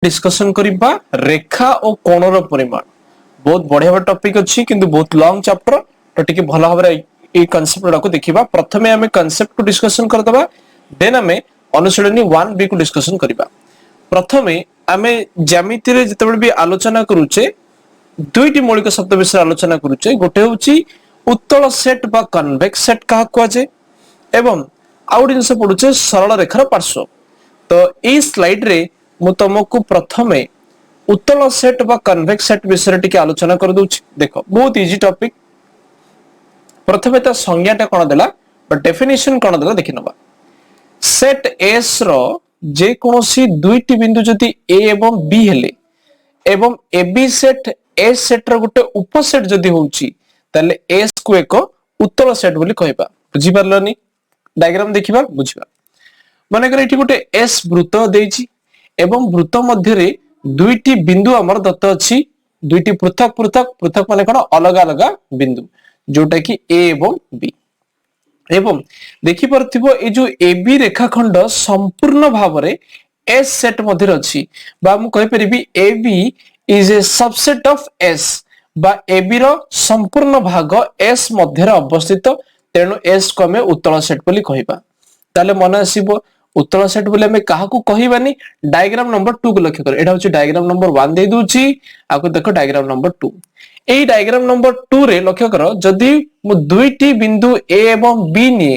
Discussion करिबा रेखा और कोणर परिमाण बहुत बढ़िया टॉपिक अछि किंतु बहुत लॉन्ग चैप्टर तो टिके भलो भाबरे ए कांसेप्ट को देखिबा प्रथमे हमें कांसेप्ट को डिस्कशन करदबा देन हमें अनुशीलनी 1b को डिस्कशन करिबा प्रथमे हमें ज्यामिति रे जतबे भी आलोचना करूचे दुईटी मौलिक शब्द विषय आलोचना करूचे गोटे होची उत्तल सेट बा कन्वेक्स सेट का को जे एवं आउट जिंस पडुचे सरल रेखार पार्श्व तो ए स्लाइड रे मु तुमको प्रथमे उत्तल सेट बा कन्वेक्स सेट विषय टिके आलोचना कर दूची देखो बहुत इजी टॉपिक प्रथमे ता संज्ञाटा कोन देला बट डेफिनेशन कोन देला देखि नबा सेट एस रो जे कोनोसी दुईटी बिंदु जति ए एवं बी हेले एवं A B set S set रो गुटे उपसेट जदी होउची तले एस को एक उत्तल सेट बोली कहबा बुझी परलनी डायग्राम देखिबा बुझिबा माने करे एठी गुटे एस वृत्त देइची एवं वृत्त मध्य रे दुईटी बिंदु हमर दत्त अछि दुईटी पृथक पृथक पृथक माने कोन अलग अलग बिंदु जोटा कि ए एवं बी एवं देखि परथिबो ए जो ए बी रेखाखंड संपूर्ण भावरे एस सेट मध्य अछि बा मु कहि परिबी A B is a subset of S बा ए बी रो संपूर्ण भाग एस मध्य रे अवस्थित तेनु एस को हमें उत्तल सेट बोली कहिबा ताले मन आसीबो उत्तल सेट बोले हमें काहा को कहिबानी डायग्राम नंबर 2 को लक्ष्य कर एटा होची डायग्राम नंबर 1 दे दूची आको देखो डायग्राम नंबर 2 एई डायग्राम नंबर 2 रे लक्ष्य करो जदी मु दुईटी बिंदु ए एवं बी नि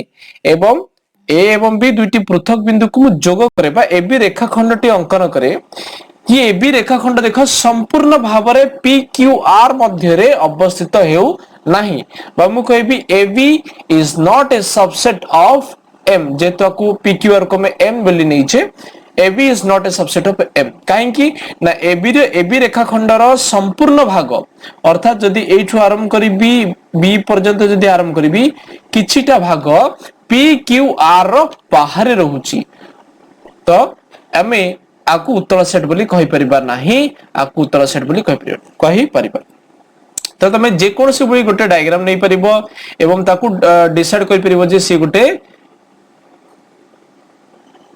एवं बी दुईटी पृथक बिंदु को मु जोग करे बा ए बी रेखाखंडटी अंकन करे कि ए बी रेखाखंड देखो संपूर्ण भावरे पी क्यू आर मध्य रे अवस्थित हेउ नाही बा मु कहबी A B is not a subset of M जेतो को पी क्यू आर को में एम बोली नहीं छे A B is not a subset of M काहे कि ना ए बी रेखाखंडर संपूर्ण भाग अर्थात जदी एठु आरंभ करी बी पर्यंत जदी आरंभ करी किछिटा भाग पी क्यू आर रो बाहर रहूची तो हमें आकु उत्तल सेट बोली कहि परिबा नाही आकु उत्तल सेट बोली कहि परिबा तो तमे जे कोनसी बोली गोटे डायग्राम नै परिबो एवं ताकु डिसाइड करि परिबो जे सी गोटे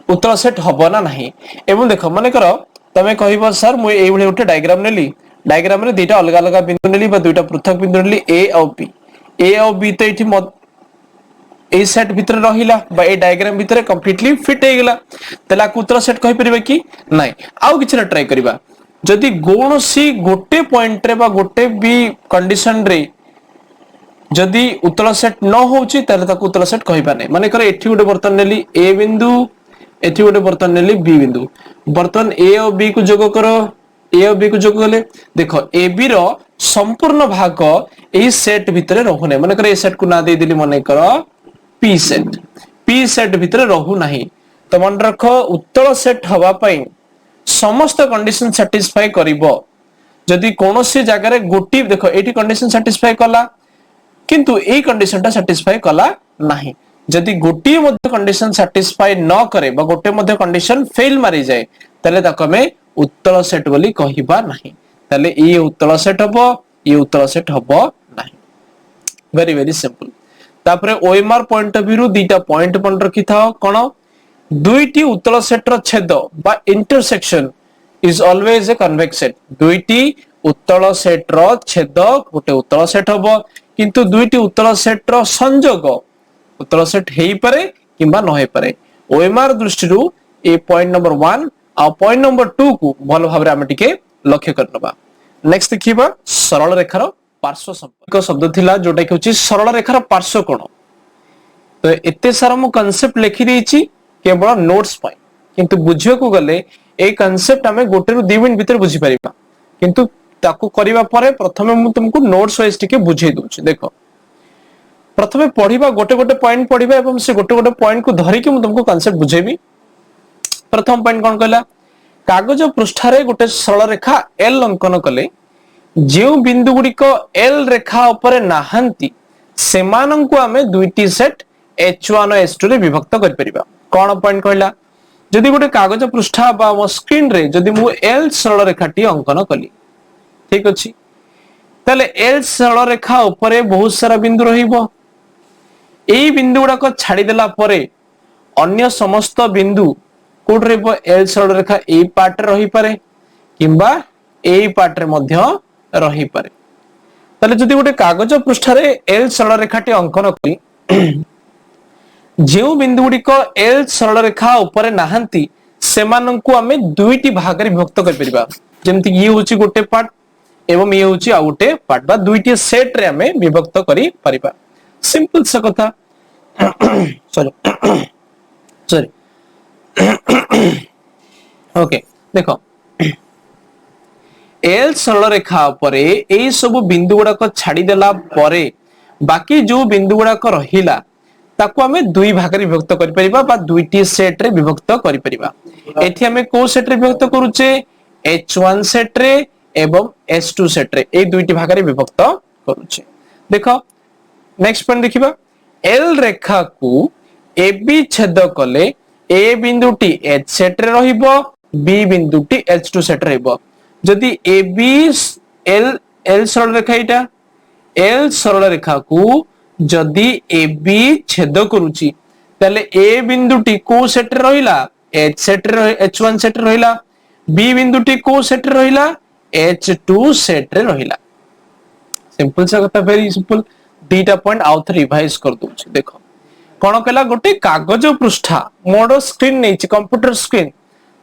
उत्तल सेट हबो ना नाही एवं देखो माने करो तमे कहिबो सर मु एई भली गोटे डायग्राम नेली डायग्राम रे दुईटा अलग अलग बिंदु नेली बा दुईटा पृथक बिंदु नेली ए और बी तो एठी ए सेट भीतर रहिला बा ए डायग्राम भीतर कंप्लीटली फिट हे गेला तला उत्तल सेट कहि परिबे कि नाही आउ किछरा ट्राई करिबा जदी कोनोसी गोटे पॉइंट रे बा गोटे बी कंडीशन रे जदी उत्तल सेट न होउची तले ताकु उत्तल सेट कहिबा नै माने करे एठी गोटे बर्तन नेली ए बिंदु एठी गोटे बर्तन नेली बी बिंदु बर्तन ए और बी को जोग करो ए और बी को जोग गले देखो ए बी रो संपूर्ण भाग एई सेट भीतर रहउने माने करे ए सेट को ना दे दिली माने करो पी सेट भीतर रहू नाही तो मन रखो उत्तल सेट हवा पई समस्त कंडीशन सैटिस्फाई करिवो जदी कोनोसी जगह रे गोटी देखो एठी कंडीशन सैटिस्फाई कला किंतु ए कंडीशनटा सैटिस्फाई कला नाही जदी गोटी मध्ये कंडीशन सैटिस्फाई न करे बा गोटे मध्ये कंडीशन फेल मारी जाए तले ताको में उत्तल सेट बोली कहिबा नाही तले ए उत्तल सेट हबो ए उत्तल सेट हबो नाही वेरी वेरी सिंपल तापरे ओएमआर पॉइंट ऑफ व्यू दीटा पॉइंट बन रखी था कोन दुईटी उत्तल सेट रो छेद बा intersection is always a convex set दुईटी उत्तल सेट रो छेद गोटे उत्तल सेट हबो किंतु दुईटी उत्तल सेट रो संयोग उत्तल सेट हेई पारे किंबा न हेई पारे ओएमआर दृष्टि रु ए पॉइंट नंबर 1 आ पॉइंट नंबर 2 को भलो भाबरे हम टिके लक्ष्य करनबा नेक्स्ट देखिबा सरल रेखार पार्श्व संपर्क शब्द थिला जोटा कि होची सरल रेखार पार्श्व कोण तो एते सारा मु कांसेप्ट लिखि देछि केवल नोट्स पय किंतु बुझियो को गले ए कांसेप्ट हमें गोटे रु 2 मिनिट भीतर बुझी परिबा किंतु ताकू करिवा परे प्रथमे मु तुमको नोट्स वाइज टिके बुझेई दोछि देखो प्रथमे पढिबा गोटे गोटे पॉइंट पढिबा एवं से गोटे गोटे पॉइंट को धरि कि मु तुमको कांसेप्ट बुझेबी प्रथम पॉइंट कोन कहला कागज पृष्ठ रे गोटे सरल रेखा एल अंकन कले जे बिंदु गुडी को एल रेखा ऊपर नाहंती सेमानन को हमें दुईटी सेट h1 और h2 रे विभक्त कर परिबा कोन पॉइंट कहला जदी गोटे कागज पृष्ठ बा मो स्क्रीन रे जदी मु एल सरल रेखाटी अंकन कली ठीक अछि तले एल सरल रेखा ऊपर बहुत सारा बिंदु रहिबो एई बिंदु गुडा को छाडी देला परे अन्य समस्त बिंदु कोड रे एल सरल रेखा ए पार्ट रे रही पारे किंबा एई पार्ट रे मध्य रही पारे। ताले जदि गोटे कागज पृष्ठ रे एल सरल रेखाटी अंकन करी जो बिंदु गुड़िक एल सरल रेखा ऊपर नाहंती सेमानंकु आमे दुईटी भाग रे विभक्त कर परिबा। जेमति ये होची गोटे पार्ट एवं ये होची आ गोटे पार्ट बा दुईटी सेट रे आमे विभक्त करी परिबा। सिंपल सा कथा। सॉरी सॉरी ओके देखो एल सरल रेखा उपरे एई सब बिंदु गुड़ाक छाड़ी देला परे बाकी जो बिंदु गुड़ाक रहिला ताको आमे दुई भाग रे विभक्त करि परिबा बा दुईटी सेट रे विभक्त करि परिबा। एठी आमे को सेट रे विभक्त करूचे H1 सेट रे एवं H2 सेट रे ए दुईटी भाग रे विभक्त करूचे। देखो नेक्स्ट पॉइंट देखिबा एल रेखा को AB छेद कले ए बिंदुटी H सेट रे रहिबो B बिंदुटी H2 सेट रे रहिबो। जदि AB L सरल रेखा इटा L सरल रेखा को जदि AB छेद करूची ताले A बिंदुटी को सेट रे रहिला H सेट रे H1 सेट रे रहिला B बिंदुटी को सेट रे रहिला H2 सेट रे रहिला। सिंपल सा कथा वेरी सिंपल। दीटा पॉइंट आउ थ रिवाइज कर दूची। देखो कोन कला गोटे कागज पृष्ठा मोर स्क्रीन नै छि कंप्यूटर स्क्रीन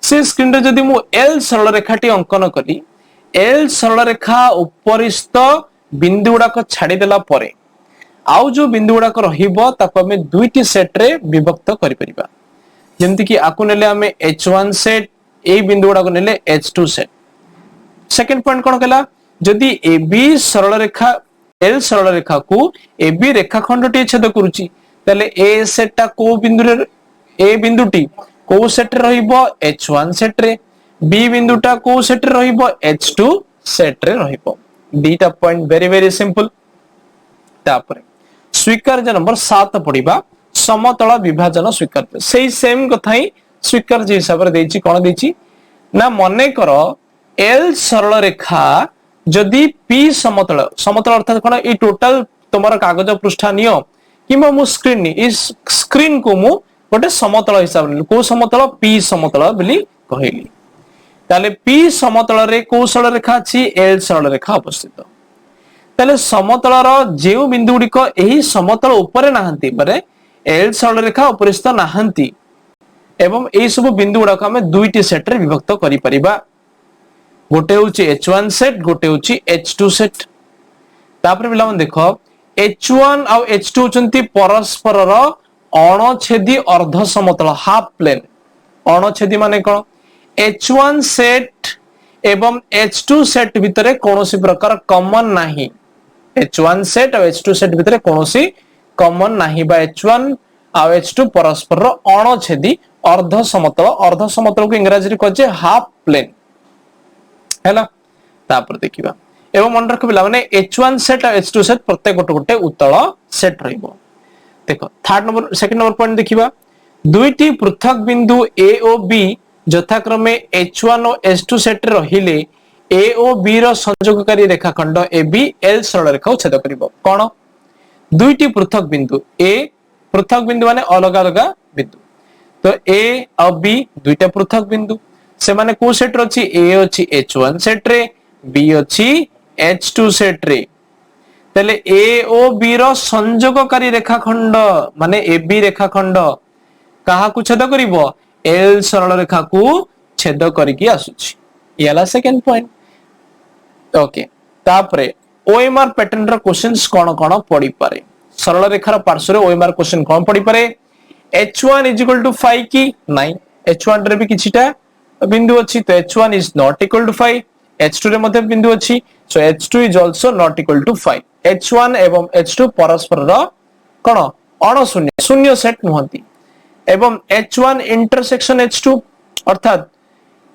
से स्क्रीन रे जदि मु L सरल रेखाटी अंकन करी L सरल रेखा उपरिस्थ बिंदु गुड़ाक छाड़ी देला परे आउ जो बिंदु गुड़ाक रहिबो ताको हमें दुईटी सेट रे विभक्त करि परिबा। जेमति कि आकु नेले हमें H1 सेट ए बिंदु गुड़ाक नेले H2 सेट। सेकंड पॉइंट कोन कला जदि AB सरल रेखा L सरल रेखा को AB रेखाखंडटी छेद करूची ताले ए सेटटा को बिंदु रे ए बिंदुटी को सेट रे रहिबो H1 सेट रे B बिंदुटा को सेट रे रहिबो H2 सेट रे रहिबो। दीटा पॉइंट वेरी वेरी सिंपल। तापरे स्वीकार्य नंबर 7 पढिबा समतल विभाजन स्वीकार्य सेही सेम कथा ही स्वीकार्य हिसाब रे देछि कोन देछि ना मने करो L सरल रेखा जदि P समतल समतल अर्थात कोन ई टोटल तमरा कागज पृष्ठ नियो किबा मु स्क्रीन नि इस स्क्रीन को मु गोटे समतल हिसाब रे को समतल P समतल बोली कहिली ताले P समतल रे को सरल रेखा अछि L सरल रेखा अवस्थित ताले समतल रो जेउ बिंदु गुडी को एही समतल ऊपर नाहंती परे L सरल रेखा उपरिस्थ नाहंती एवं एई सब बिंदु गुडा को हमें दुईटी सेट रे विभक्त करि परिबा। गोटे होची H1 सेट गोटे होची H2 सेट। तापर बिला मन देखो H1 और H2 होचंती परस्पर रो अणछेदी अर्ध समतल हाफ प्लेन। अणछेदी माने कोन H1 सेट एवं H2 सेट भितरे कोनोसी प्रकार कॉमन नाही। H1 सेट और H2 सेट भितरे कोनोसी कॉमन नाही बा H1 और H2 परस्पर रो अणछेदी अर्ध समतल को इंग्रजी रे कहजे हाफ प्लेन हैला। तापर देखिबा एवं मन रख बिला माने H1 सेट और H2 सेट प्रत्येक गोटे गोटे उत्तल सेट रहइबो। देखो third number second number point देखिबा दुईटी पृथक बिंदु A और B यथाक्रमे H1 और H2 सेट रे रहिले A और B रो संयोगकारी रेखाखंड AB L सरल रेखा छेद करिवो। कोन दुईटी पृथक बिंदु A पृथक बिंदु माने अलग अलग बिंदु तो A और B दुईटा पृथक बिंदु से माने को सेट रछि A अछि H1 सेट रे B अछि H2 सेट रे तले A और B रो संयोगकारी रेखाखंड माने AB रेखाखंड काहा को छेद करिवो L सरल रेखा को छेद करिकि आसुछि। याला सेकंड पॉइंट ओके। तापरे OMR पैटर्न रो क्वेश्चंस कोन कोन पड़ी पारे सरल रेखार पार्श्व रे OMR क्वेश्चन कोन पड़ी पारे H1 = 5 की नहीं H1 रे भी किछिटा बिंदु अछि तो H1 is not equal to 5 H2 रे मध्ये बिंदु अछि सो H2 is also not equal to 5 H1 एवं H2 परस्पर रो कोन अण शून्य शून्य सेट नहंती एवं H1 इंटरसेक्शन H2 अर्थात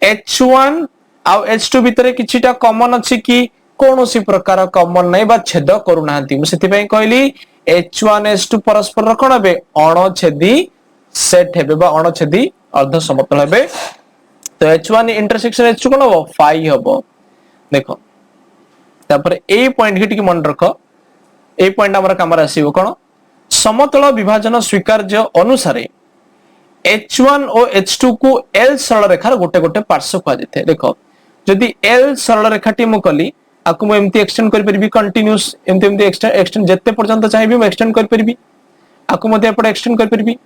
H1 आ H2 भितरे किछिटा कॉमन अछि कि कोनोसी प्रकार कॉमन नै बा छेद करू नाहंती मु सेति पई कहली H1 H2 परस्पर कोन हेबे अणछेदी सेट हेबे बा अणछेदी अर्ध समतल हेबे तो H1 इंटरसेक्शन H2 कोन हो 5 हबो। देखो तापर ए पॉइंट के मन रख ए पॉइंट हमर काम आसीबो कोन समतल विभाजन स्वीकार्य अनुसार H1 और H2 को L सरल रेखार गोटे गोटे पार्श्व कहा जाय। देखो जदि एल सरल रेखाटी मु कली आकु मु एमती एक्सटेंड कर परबी कंटीन्यूअस एमती एक्सटेंड जत्ते पर्यंत चाहिबी मु एक्सटेंड कर परबी आकु मध्ये एपटे एक्सटेंड कर परबी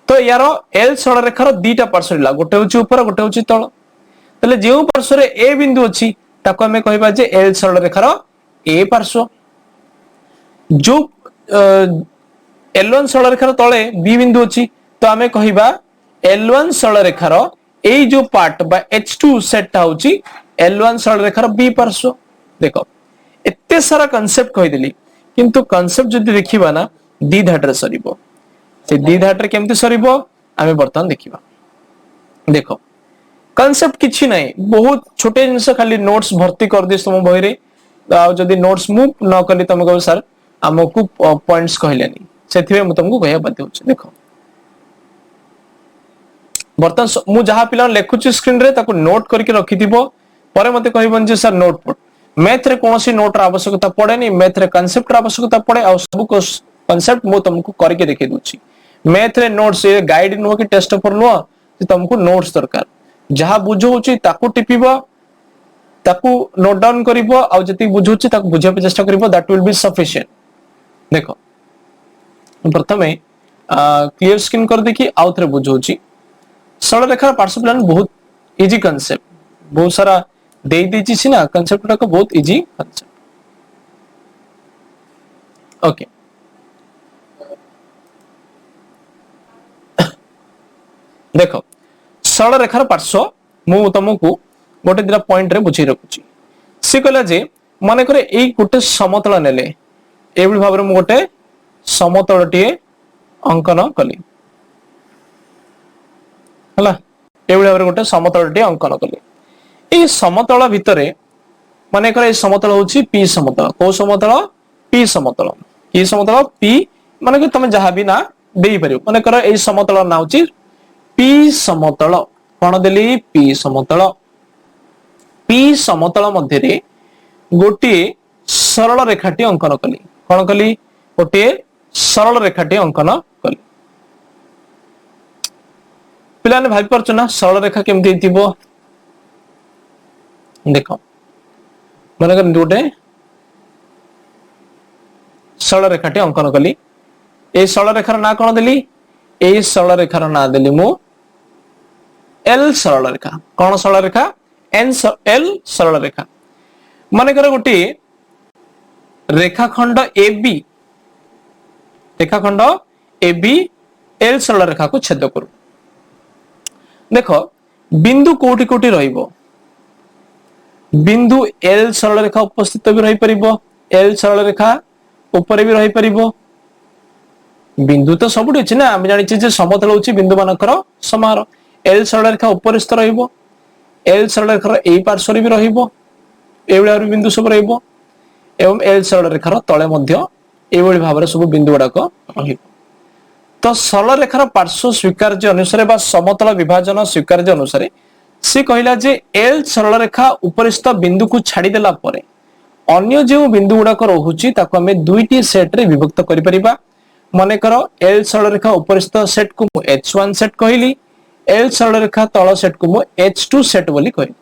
तो यार एल सरल रेखार दीटा पार्श्व ला गोटे होची ऊपर गोटे होची तळ तले जेउ पार्श्व रे ए बिंदु अछि ताको हमें कहबा जे एल सरल रेखार ए पार्श्व जो L1 सरल रेखार तळे बी बिंदु अछि तो हमें कहबा L1 सरल रेखार ए जो पार्ट बा H2 सेट होची L1 सरल रेखार बी पार्श्व देखो एते सारा कांसेप्ट कहि देली किंतु कांसेप्ट जदि देखिबा ना दी धाट रे सरीबो से दी धाट रे केमति सरीबो आमे बर्तमान देखिबा देखो कांसेप्ट किछि नै बहुत छोटे जिंस खाली नोट्स भर्ती कर दिस तुम बही रे आ जदि नोट्स मूव न कली तुम कहबो सर हमकु पॉइंट्स कहलेनी सेथिबे मु तुमको कहया बाध्य होछि देखो बर्तमान मु जहा पिला लेखुछि स्क्रीन रे ताको नोट करके रखि दिबो परे मते कहबन जे सर नोट पुट मैथ रे कोनोसी नोट रा आवश्यकता पड़ेनी मैथ रे कांसेप्ट रा आवश्यकता पड़े आ सब कांसेप्ट मु तुमको करके देखि दूछि मैथ रे नोट्स ये गाइड नो कि टेस्ट पेपर नो तुमको नोट्स दरकार जहा बुझौछि ताकू टिपिबो ताकू नोट डाउन करिवो आ जति बुझौछि ताकू बुझे पे चेष्टा करिवो दैट विल बी सफिशिएंट देखो प्रथमे क्लियर स्क्रीन कर देखि आउ थरे बुझौछि सरल रेखा पार्श्व प्लान बहुत इजी कांसेप्ट बहुत सारा दे देछि सिना कांसेप्ट को बहुत इजी कांसेप्ट ओके देखो सरल रेखार पार्श्व मु तुमको गोटे दिना पॉइंट रे बुझी रखुची से कहला जे माने करे एई गोटे समतल नेले एबी भाबरे मु गोटे समतलटी अंकन कली हला एबी भाबरे गोटे समतलटी अंकन कली एई समतल भितरे माने करे एई समतल होची पी समतल को समतल पी समतल की समतल पी माने कि तमे जहां भी ना देई परियो माने करे एई समतल ना होची पी समतल कोन देली पी समतल मध्य रे गोटे सरल रेखाटी अंकन कली कोन कली गोटे सरल रेखाटी अंकन कली पिलाने भाबी परछ ना सरल रेखा केमति हितिबो देखो माने कर गोटे सरल रेखाटी अंकन कली ए सरल रेखार ना कोन देली ए सरल रेखार ना देली मु एल सरल रेखा कौन सरल रेखा एल सरल रेखा माने कर गोटे रेखाखंड AB एल सरल रेखा को छेद करू देखो बिंदु कोटि कोटि रहिबो बिंदु एल सरल रेखा उपस्थित भी रहि परिबो एल सरल रेखा ऊपर भी रहि परिबो बिंदु तो सबुठी अछि ना हम जानि छी जे समतल होछि बिंदु मानकर समाहार एल सरल रेखा उपरिस्थ रहिबो एल सरल रेखार एई पार्श्व रे भी रहिबो एबेला बिंदु सब रहिबो एवं एल सरल रेखार तळे मध्य एबेली भाबरे सब बिंदु गुडाक रहिबो तो सरल रेखार पार्श्व स्वीकार्य अनुसार बा समतल विभाजन स्वीकार्य अनुसार से कहिला जे एल सरल रेखा उपरिस्थ बिंदु को छाडी देला परे अन्य जे बिंदु गुडाक रहुची ताको हमें दुईटी सेट रे विभक्त करि परिबा माने करो एल सरल रेखा उपरिस्थ सेट को H1 सेट कहिली एल सरल रेखा तळ सेट को H2 सेट बोली कहि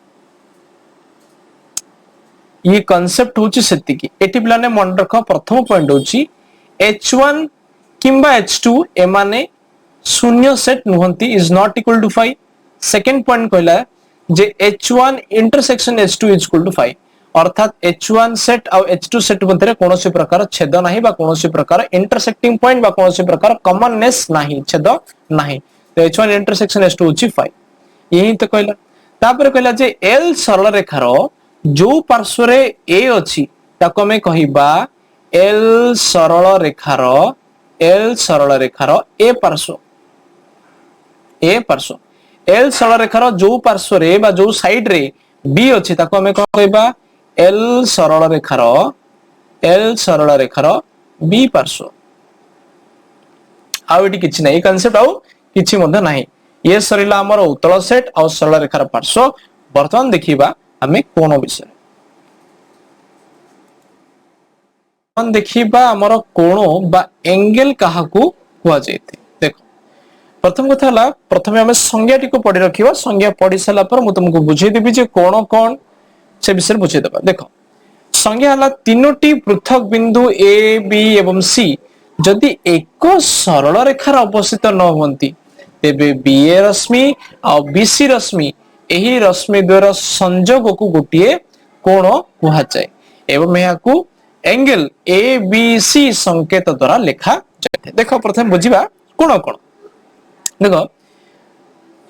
ये कांसेप्ट होची सेति की एटी प्लाने मन रख प्रथम पॉइंट होची H1 किंबा H2 ए माने शून्य सेट नुहंती is not equal to 5 second point कहला जे H1 intersection H2 is equal to 5 अर्थात H1 सेट और H2 सेट मध्य कोनोसी प्रकार छेद नाही बा कोनोसी प्रकार इंटरसेक्टिंग पॉइंट बा कोनोसी प्रकार कॉमननेस नाही छेद नाही तो H1 इंटरसेक्शन H2 होची 5 यही तो कहला तापर कहला जे L सरल रेखार जो पार्श्व रे A अछि ताको हमें कहिबा L सरल रेखार A पार्श्व L सरल रेखार जो पार्श्व रे बा जो साइड रे B अछि ताको हमें कहिबा L सरल रेखार B पार्श्व आउ एटी किछि नै कांसेप्ट आउ किछि मध्ये नाही ये सरिला हमर उत्तल सेट और सरल रेखार पार्श्व वर्तमान देखिबा हमें कोन विषय हम देखिबा हमर कोण बा एंगल काहाकू हुआ जायते देखो प्रथम कथा हला प्रथमे हमें संज्ञाटी को पढि रखिबा संज्ञा पढि सला पर मु तुमको बुझे देबी जे कोण कोण से विषय बुझेदबा देख संज्ञा हला तीनोटी पृथक बिंदु ए बी एवं सी जदि एक सरल रेखार अवस्थित न होती तेबे बी ए रश्मि आ बीसी रश्मि एही रश्मि द्वारा संयोग को गोटे कोण कुहा जाए एवं यहाकू एंगल ए बी सी संकेत द्वारा लिखा जाए। देख प्रथम बुझिबा कोण कोण देख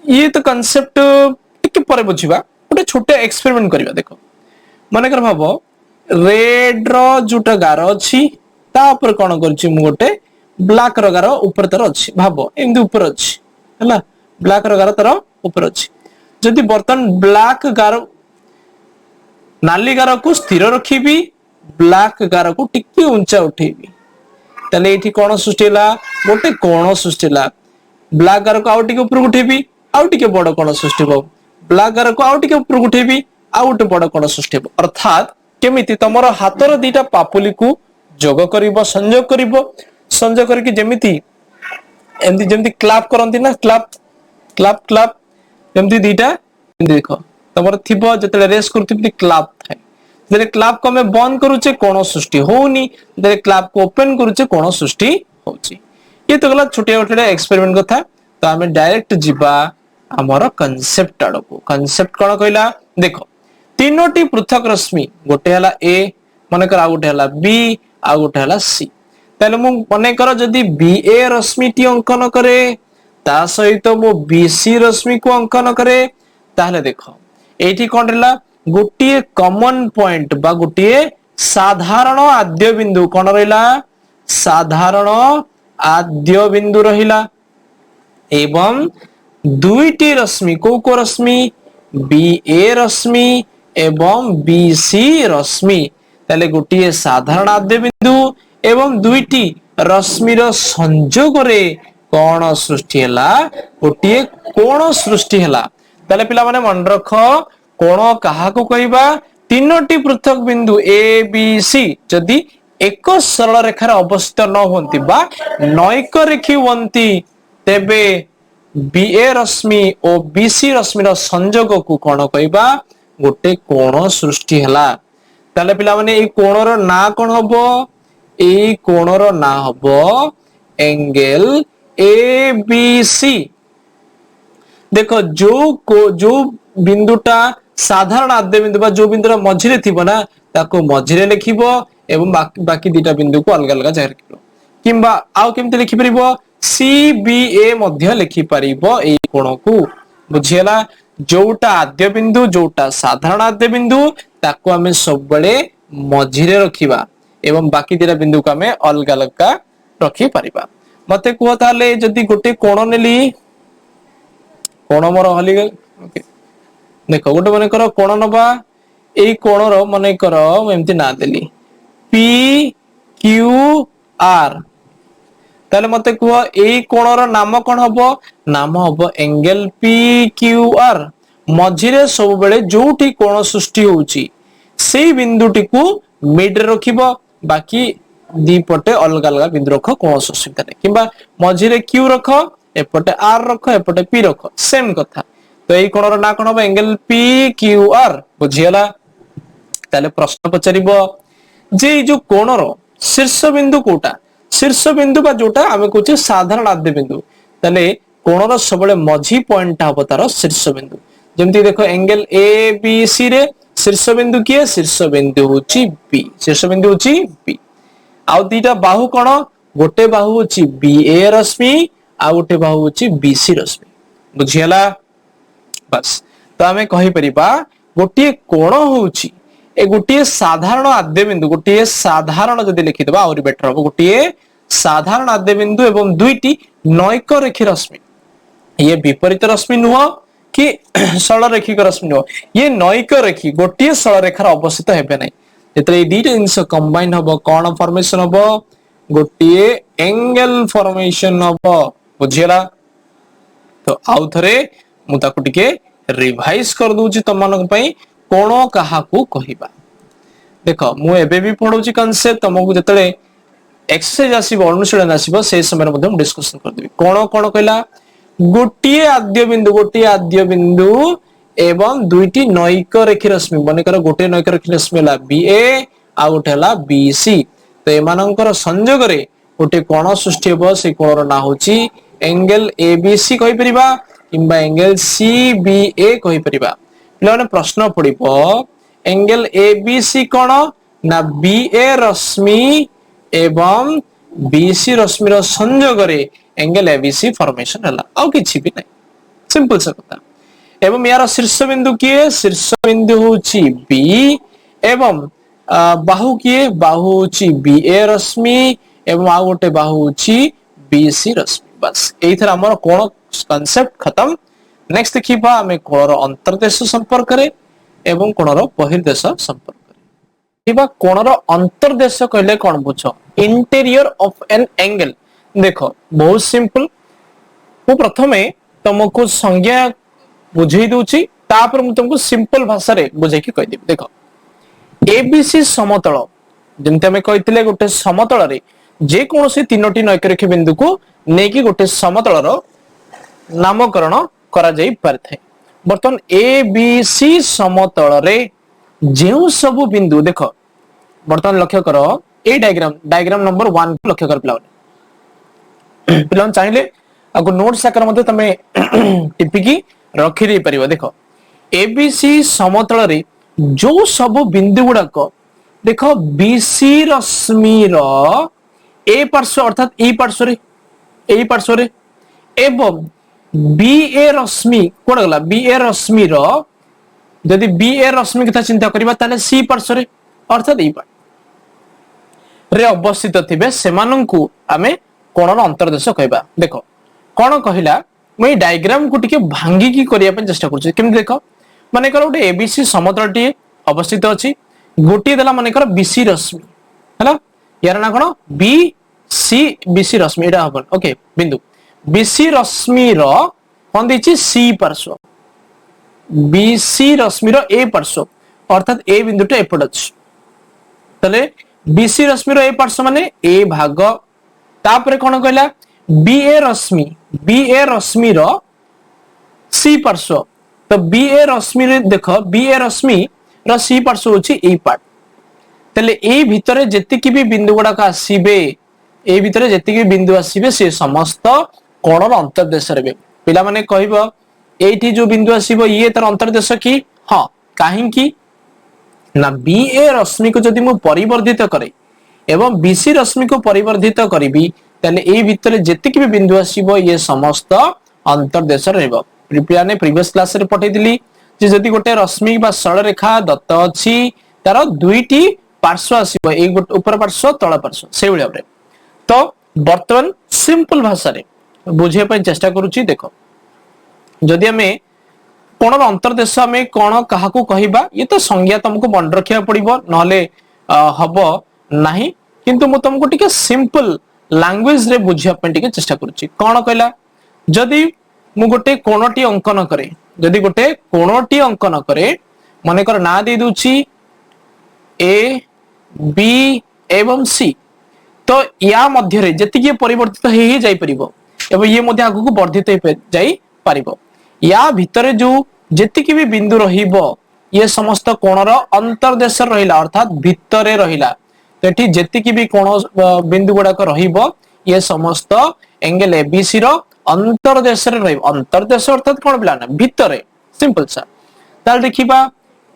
ये तो कांसेप्ट टिके परे बुझिबा गोटे छोटे एक्सपेरिमेंट करबा। देख मन कर भाव रेड रो जोटा गार अछि ता ऊपर कोन करछि मु गोटे ब्लैक रो गार ऊपर तर अछि भाव एमदी ऊपर अछि हला ब्लैक रो गार तर ऊपर अछि जदि बर्तन ब्लैक गार नाली गार को स्थिर रखिबी ब्लैक गार को टिके ऊंचा उठेबी तले एठी कोन सृष्टि हला गोटे कोण सृष्टि हला ब्लैक गार को आउ टिके ऊपर उठेबी आउ टिके बड़ कोण सृष्टि हो ब्लैक गार को आउ टिके ऊपर उठेबी आउ गोटे बड़ कोण सृष्टि हो अर्थात केमिति तमरो हातर दीटा पापुली को जोग करिवो संयोग करके जेमिति एमती जेमिति क्लैप करंती ना क्लैप क्लैप क्लैप जेमिति दीटा देखो तमरो थिबो जतले रेस करथिबि क्लैप थाए जले क्लैप को हमें बंद करूचे कोण सृष्टि होउनी जले क्लैप को ओपन करूचे कोण सृष्टि होउची। ये तो गला छोटे छोटे एक्सपेरिमेंट कथा तो हमें डायरेक्ट जिबा हमर कांसेप्ट आडको कांसेप्ट कोन कहला देखो तीनोटी पृथक रश्मि गोटे हला ए माने कर आ गोटे हला बी आ गोटे हला सी ताले मु माने कर जदी बी ए रश्मि टी अंकन करे ता सहित मु बी सी रश्मि को अंकन करे ताहले देखो एठी कोन रहला गोटे कॉमन पॉइंट बा गोटे साधारण आद्य बिंदु कोन रहला साधारण आद्य बिंदु रहिला एवं दुईटी रश्मि को रश्मि बी ए रश्मि एवं बी सी रश्मि ताले गोटे साधारण आद्य बिंदु एवं दुईटी रश्मिर संयोग रे कोण सृष्टि हला गोटे कोण सृष्टि हला ताले पिला माने मन रख कोण काहा को कहबा तीनोटी पृथक बिंदु ए बी सी जदि एक सरल रेखार अवस्थित न होंती बा नैक रेखी होंती तेबे बी ए रश्मि और बी सी रश्मिर संयोग को कोण कहबा गोटे कोण सृष्टि हला ताले पिला माने ए कोणर ना कोन हबो ए कोणर ना हबो एंगल ए बी सी। देखो जो बिंदुटा साधारण आद्य बिंदु बा जो बिंदुर मझिरे थिबो ना ताको मझिरे लिखिबो एवं बाकी दीटा बिंदु को अलग अलग जाहिर करिवो किंबा आउ केमते लिखि परिबो सी बी ए मध्य लिखि परिबो ए कोण को बुझियला जोटा आद्य बिंदु जोटा साधारण आद्य बिंदु ताको हमें सब बळे मझिरे रखिबा एवं बाकी दीटा बिंदु को हमें अलग अलग रखि परिबा। मते कुह ताले जदी गोटे कोण नेली कोण मोर हली गेल ओके देखो गोटे मन कर कोण नबा एई कोणर मन कर एमती ना देली पी क्यू आर ताले मते कुह एई कोणर नाम कोन हबो नाम हबो एंगल पी क्यू आर मझिरे सब बेले जोठी कोण सृष्टि होउची सेई बिंदुटी को मिड रे रखिबो बाकी दी पटे अलग अलग बिंदु रख कोण सृष्टि करे किबा मझिरे क्यू रख एपटे आर रख एपटे पी रख सेम कथा तो एई कोणर ना कोन हबो एंगल पी क्यू आर बुझियला ताले प्रश्न पचारिबो जे जो कोणर शीर्ष बिंदु कोटा शीर्ष बिंदु बा जोटा आमे कहूचे साधारण आद्य बिंदु ताले कोणर सबले मझी पॉइंट हबो तार शीर्ष बिंदु जेमति देखो एंगल ए बी सी रे शीर्ष बिंदु किए शीर्ष बिंदु होची बी शीर्ष बिंदु होची बी आउ दीटा बाहु कोन गोटे बाहु होची बी ए रश्मि आ गोटे बाहु होची बी सी रश्मि बुझियला बस तो आमे कहि परिबा गोटे कोण होउची ए गोटे साधारण आद्य बिंदु गोटे साधारण जदि लिखि दबा और बेटर हो गोटे साधारण आद्य बिंदु एवं दुईटी नैक रेखी रश्मि ये विपरीत रश्मि नुह कि सरल रेखिक रश्मि नुह ये नैक रेखी गोटे सरल रेखार अवस्थित हेबे नै जेतरे दीटा जिंस कंबाइन हबो कोण फॉर्मेशन हबो गोटे एंगल फॉर्मेशन हबो बुझियला तो आउ थरे मु ताकु टिके रिवाइज कर दूची तमनक पई कोण काहा को कहिबा। देखो मु एबे भी पढौची कांसेप्ट तमको जतले एक्सरसाइज आसीबो अनुशीलन आसीबो से समय मध्ये हम डिस्कशन कर देबी कोण कोण कहला गोटे आद्य बिंदु एवं दुईटी नैक रेखी रश्मि मनकर गोटे नैक रेखी रश्मि है बीए आ गोटे है बीसी तो एमानंकर संयोग रे गोटे कोण सृष्टि हो से कोणर ना होची एंगल एबीसी कहि परिबा किंबा एंगल सीबीए कहि परिबा पिलाने प्रश्न पड़िबो एंगल एबीसी कोण ना बीए रश्मि एवं बीसी रश्मि रो संयोग रे एंगल एबीसी फॉर्मेशन हला आ किछि भी नै सिंपल सा कथा एवं यार शीर्ष बिंदु किए शीर्ष बिंदु होची बी एवं बाहु किए बाहु होची बीए रश्मि एवं आ गोटे बाहु होची बीसी रश्मि बस एई थरा हमर कोण कांसेप्ट खत्म नेक्स्ट देखिबा हमें कोणर अंतर्देश संपर्क रे एवं कोणर बहिर्देश संपर्क रे देखिबा कोणर अंतर्देश कहले कोन बुझो इंटीरियर ऑफ एन एंगल देखो बहुत सिंपल मु प्रथमे तुमको संज्ञा बुझेई दूची तापर मु तुमको सिंपल भाषा रे बुझे कि कहि देबी देखो एबीसी समतल जेंते हमें कहितले गोटे समतल रे जे कोनोसी तीनोटी नैक रेखा बिंदु को नेकी गोटे समतल रो नामकरण करा जाई परथे बर्तन एबीसी समतल रे जेउ सब बिंदु देखो बर्तन लक्ष्य करो ए डायग्राम नंबर 1 को लक्ष्य कर पिलावन चाहिए आगो नोट्स आकर मते तमे टिपिकी रखी दे परिबो देखो एबीसी समतल रे जो सब बिंदु गुड़ाक देखो बीसी रश्मि रो ए पार्श्व अर्थात ए पार्श्व रे एवं बीए रश्मि कोड गला बीए रश्मि रो यदि बीए रश्मि कथा चिंता करिबा ताले सी पार्श्व रे अर्थात ए रे अवस्थित थिबे सेमानंकु आमे कोणर अंतर्देश कहबा देखो कोन कहिला मैं डायग्राम को टिके भांगी की करिया पे चेष्टा करछि केमि देखो माने कर गोटे एबीसी समतल टी अवस्थित अछि गोटी देला माने कर बीसी रश्मि हैला यार ना कोन बी सी बीसी रश्मि एटा हबन ओके बिंदु बीसी रश्मि रो कोन दिछि सी पार्श्व बीसी रश्मि रो ए पार्श्व अर्थात ए बिंदुटा एपट अछि तले बीसी रश्मि रो ए पार्श्व माने ए भाग तापरे कोन कहला बीए रश्मि रो सी पार्श्व तो बीए रश्मि रे देखो बीए रश्मि रो सी पार्श्व होची ए पार्ट तले ए भितरे जेतिकी भी बिंदु गुडा का आसीबे ए भितरे जेतिकी बिंदु आसीबे से समस्त कोणर अंतर्देश रे पिला माने कहबो एठी जो बिंदु आसीबो ये तर अंतर्देश की हां काहे की ना बीए रश्मि को जदि मु परिवर्धित करे एवं बीसी रश्मि को परिवर्धित करिबी तले ए भितरे जेतिकी भी बिंदु आसीबो ये समस्त अंतर्देश रहबो प्रिपियाने प्रीवियस क्लास रे पठै दिली जे जदि गोटे रश्मि बा सरल रेखा दत्त अछि तार दुईटी पार्श्व आसीबो ए ऊपर पार्श्व तळ पार्श्व से भलिया रे तो वर्तमान सिंपल भाषा रे बुझे पय चेष्टा करूची देखो जदि हमें कोन अंतर्देश हमें कोन काहा को कहिबा ये तो संज्ञा तुमको मन रखिया पड़िबो नहले हबो नाही किंतु मु तुमको टिके सिंपल लैंग्वेज रे बुझिया पे टिके चेष्टा करूची कोन कहला जदि मु गोटे कोणटी अंकन करे जदि गोटे कोणटी अंकन करे माने कर ना दे दूची ए बी एवं सी तो या मध्य रे जति परिवर्तित हे जाई परिबो एवं ये मध्य आगु को वर्धित हे जाई परिबो या भितरे जो जति भी बिंदु रहिबो ये समस्त कोणर अंतर्देश रहिला अर्थात भितरे रहिला तो एठी जति भी कोण बिंदु गुडाक रहिबो ये समस्त एंगल एबीसी रो अंतर्देश रे रहिबो अंतर्देश अर्थात कोन बिला ना भितरे सिंपल सा ताल देखिबा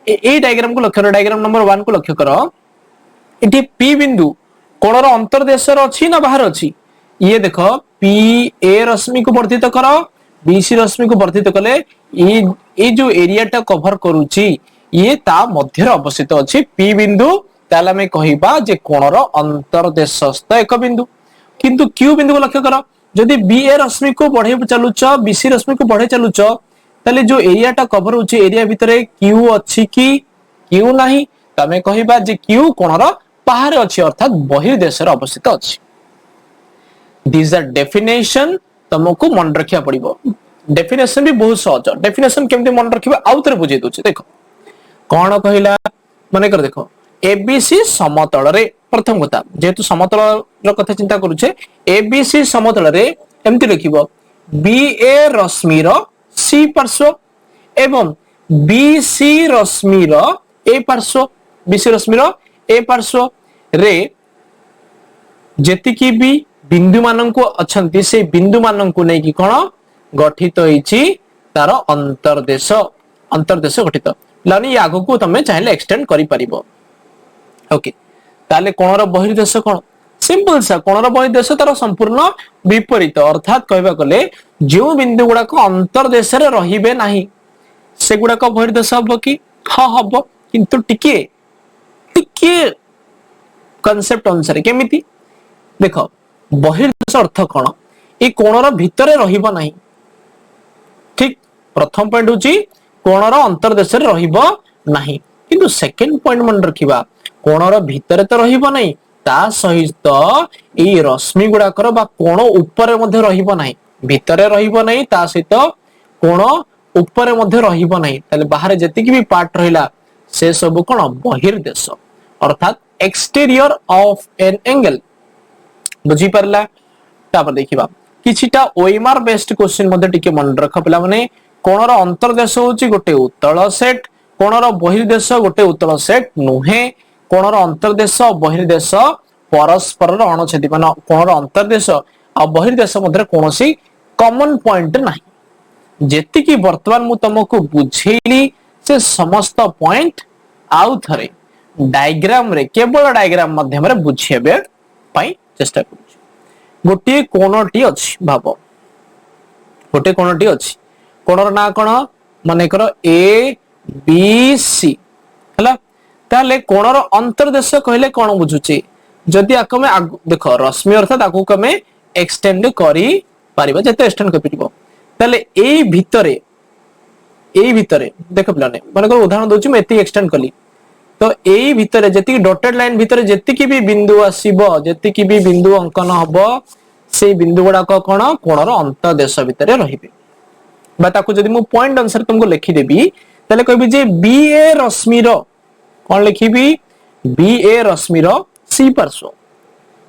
ए डायग्राम को लक्ष्य करो डायग्राम नंबर 1 को लक्ष्य करो एठी पी बिंदु कोणर अंतर्देश रो अछि ना बाहर अछि ये देखो पी ए रश्मि को वर्धित करो बीसी रश्मि को वर्धित कले ये जो एरिया टा कवर करूची ये ता मध्य रे अवस्थित अछि पी बिंदु ताला में कहिबा जे कोणर अंतर्देशस्थ एक बिंदु किंतु क्यू बिंदु को लक्ष्य करो जदि बीए रश्मि को बढ़े चलुच बीसी रश्मि को बढ़े चलुच ताले जो एरिया टा कवर होची एरिया भितरे क्यू अछि की क्यू नाही तमे कहिबा जे क्यू कोणर बाहर अछि अर्थात बहिर्देश रे अवस्थित अछि दिस आर डेफिनेशन तुमको मन रखिया पड़िबो डेफिनेशन भी बहुत सहज डेफिनेशन केमते मन रखिबा आउतरे बुझे दोछि देखो कोन कहिला माने कर देखो एबीसी समतल रे प्रथम कथा जेतु समतल रो कथा चिंता करूछे एबीसी समतल रे एमति लिखिबो बीए रश्मि रो सी पार्श्व एवं बीसी रश्मिर ए पार्श्व बीसी रश्मिर ए पार्श्व रे जेतिकी भी बिंदु मानक अच्छंती से बिंदु मानक नहीं कि कौन गठित होईची तार अंतर्देश गठित लानी आगो को तमे चाहे एक्सटेंड करि परिबो ओके ताले कोणर बहिर्देश कोन सिंपल सा कोणर बहिर्देश तार संपूर्ण विपरीत अर्थात कहबा गले जो बिंदु गुडा को अंतर्देश रे रहिबे नाही से गुडा को बहिर्देश हबो कि हां हबो किंतु टिके टिके कांसेप्ट अनुसार केमिति देखो बहिर्देश अर्थ कोन ए कोणर भितरे रहिबो नाही ठीक प्रथम पॉइंट होची कोणर अंतर्देश रे रहिबो नाही किंतु सेकंड पॉइंट मन रखिबा कोणर भितरे तो रहिबो नाही ता सहित ए रश्मि गुडाकर बा कोण ऊपर मध्ये रहिबो नाही भितरे रहिबो नाही ता सहित कोण ऊपर मध्ये रहिबो नाही ताले बाहर जतिकी भी पार्ट रहिला से सब कोन बहिर्देश अर्थात एक्सटीरियर ऑफ एन एंगल बुझी परला तापर देखिबा किछिटा ओएमआर बेस्ड क्वेश्चन मध्ये टिके मन रख पिला माने कोणर अंतर्देश होची गोटे उत्तल सेट कोणर बहिर्देश गोटे उत्तल सेट नुहे कोणर अंतर्देश बहिर्देश परस्पर अणछेदी माने कोणर अंतर्देश आ बहिर्देश मध्ये कोनोसी कॉमन पॉइंट नाही जेति की वर्तमान मु तुमको बुझेली से समस्त पॉइंट आउ थरे डायग्राम रे केवल डायग्राम माध्यम रे बुझेबे पई चेष्टा करू गोटे कोणटी अछि भाबो गोटे कोणटी अछि कोणर ना कोन माने कर ए बी सी हला ताले कोणर अंतर्देश कहले कोन बुझुची जदि आकमे देखो रश्मि अर्थात आकु कमे एक्सटेंड करी पारिबा जते एक्सटेंड कर पिबो ताले ए भितरे देखो पिलाने माने कर उदाहरण दोची मैं एती एक्सटेंड कली तो ए भितरे जति डॉटेड लाइन भितरे जति की भी बिंदु आसीबो जति की भी बिंदु अंकन हबो से बिंदु गुडा को कोन कोणर अंतर्देश भितरे रहिबे बा ताकू जदि मु पॉइंट आंसर तुमको लिखि देबी ताले कहबी जे बी ए रश्मि रो कोन लिखिबी बी ए रश्मि रो सी पार्श्व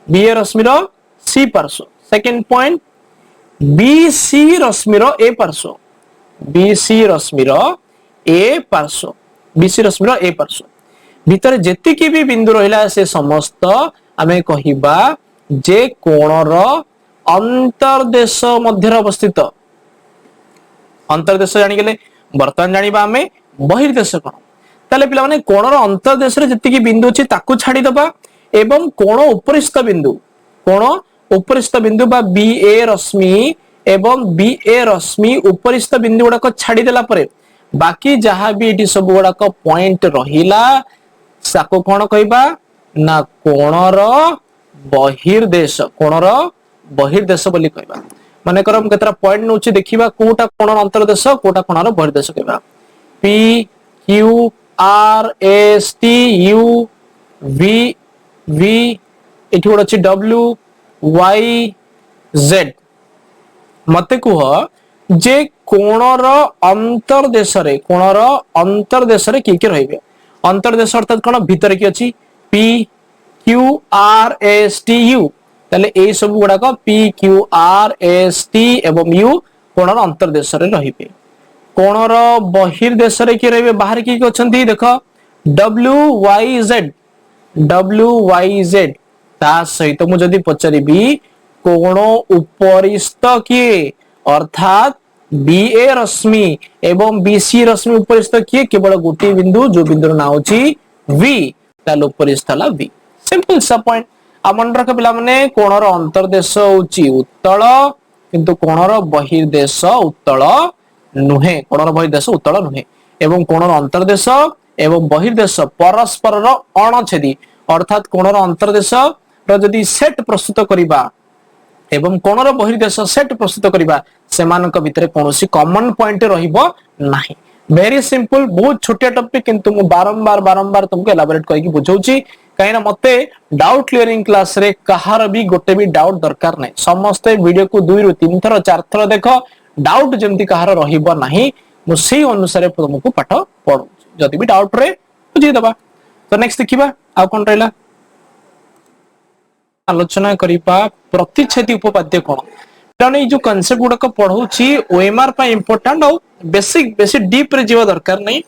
बी ए रश्मि रो सी पार्श्व सेकंड पॉइंट बी सी रश्मि रो ए पार्श्व बी सी रश्मि रो ए पार्श्व बी सी रश्मि रो ए पार्श्व भीतर जेति की भी बिंदु रहिला से समस्त आमे कहिबा जे कोणर अंतर्देश मध्य अवस्थित अंतर्देश जानि गेले वर्तमान जानिबा आमे बहिर्देश कोन ताले पिला माने कोणर अंतर्देश रे जेति की बिंदु अछि ताकू छाडी दबा एवं कोण उपरिस्थ बिंदु बा बी ए रश्मि एवं बी ए रश्मि उपरिस्थ बिंदु गुडा को छाडी देला परे बाकी जहां भी एटी सब गुडा को पॉइंट रहिला साको कोन कहबा ना कोणर बहिर्देश बोली कहबा माने करम केतरा पॉइंट नउची देखिबा कोटा कोणर अंतर्देश कोटा कोणर बहिर्देश कहबा P Q R S T U V V एठी गोड अछि डब्ल्यू वाई जेड मते कुह जे कोणर अंतर्देश रे की रहिबे अंतर्देश अर्थात कोन भीतर की अछि P Q R S T you ताले ए सब गुडा को P Q R S T एवं यू कोणर अंतर्देश रे रहिबे कोणर बहिर्देश रे की रहिबे बाहर की अछंती देखो डब्ल्यू वाई जेड ता सहित मु जदी पचरीबी कोण उपरिस्थ किए अर्थात बी ए रश्मि एवं बी सी रश्मि उपरिस्थ किए केवल गोटी बिंदु जो बिंदु ना होची वी ताल उपरिस्थ ला वी सिंपल सा पॉइंट आमन रख पिला माने कोणर अंतर्देश होची उत्तल किंतु कोणर बहिर्देश उत्तल नुहे कोणर बहिर्देश उत्तल नुहे एवं कोणर अंतर्देश एवं बहिर्देश परस्पर अणछेदी अर्थात कोणर अंतर्देश रो जदी सेट प्रस्तुत करिबा एवं कोणर बहिर्देश सेट प्रस्तुत करिबा सेमानक भितरे कोनोसी कॉमन पॉइंट रहिबो नाही वेरी सिंपल बहुत छोटे टॉपिक किंतु मु बारंबार तुमको एलाबोरेट करके बुझौची कहिना मते डाउट क्लियरिंग क्लास रे कहार भी गोटे भी डाउट दरकार नै समस्त वीडियो को 2 रु 3 थर 4 थर देखो डाउट जेमति कहार रहिबो नाही मु सेही अनुसार तुमको पाठ पढू जदी भी डाउट रे बुझी दबा तो नेक्स्ट देखिबा आ कोन रहला आलोचना करिबा प्रतिच्छेदी उपपाद्य कोन पिलाने जो कांसेप्ट गुडा पढ़ाऊँ ओएमआर इंपोर्टेंट और बेसिक बेसिक डीप रे जीवा दरकार नहीं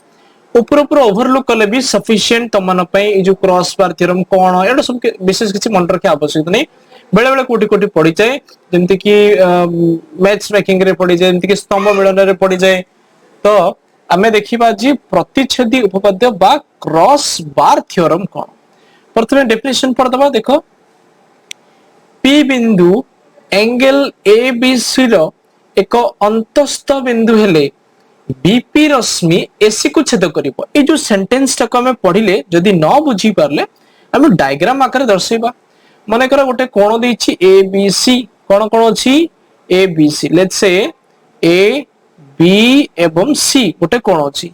ऊपर ऊपर ओवरलुक कले भी सफिशिएंट तुम मन जो क्रॉस बार थ्योरम कौन एटा सब विशेष किसी मन रखा आवश्यक नहीं बेले बेले कोटी कोटी पड़ी जाए जमती कि मैच मेकिंग रे पड़ी जाए जमती कि स्तंभ मिलन रे पड़ी जाए तो आमे देखिबा जी प्रतिच्छेदी उपपाद्य बा क्रॉस बार थ्योरम कौन प्रथमे डेफिनेशन पढ़ दबा देखो पी बिंदु एंगल ए बी सी रो एक अंतस्थ बिंदु हेले बीपी रश्मि एसी को छेद करिवो ए जो सेंटेंस टाको हमें पढ़िले जदि न बुझी पारले हम डायग्राम आकार दर्शाइबा माने कर गोटे कोण देछि ए बी सी कोण कोण अछि ए B see let's say A B एवं सी गोटे कोण अछि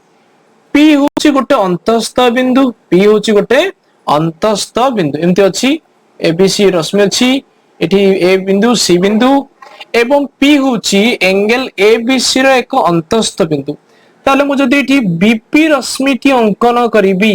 पी होछि गोटे अंतस्थ बिंदु पी होछि गोटे अंतस्थ बिंदु एमति अछि ए बी सी रश्मि अछि एठी ए बिंदु सी बिंदु एवं पी होछि एंगल ए बी सी रो एक अंतस्थ बिंदु ताले मु जदि एठी बीपी रश्मिटी अंकन करिबी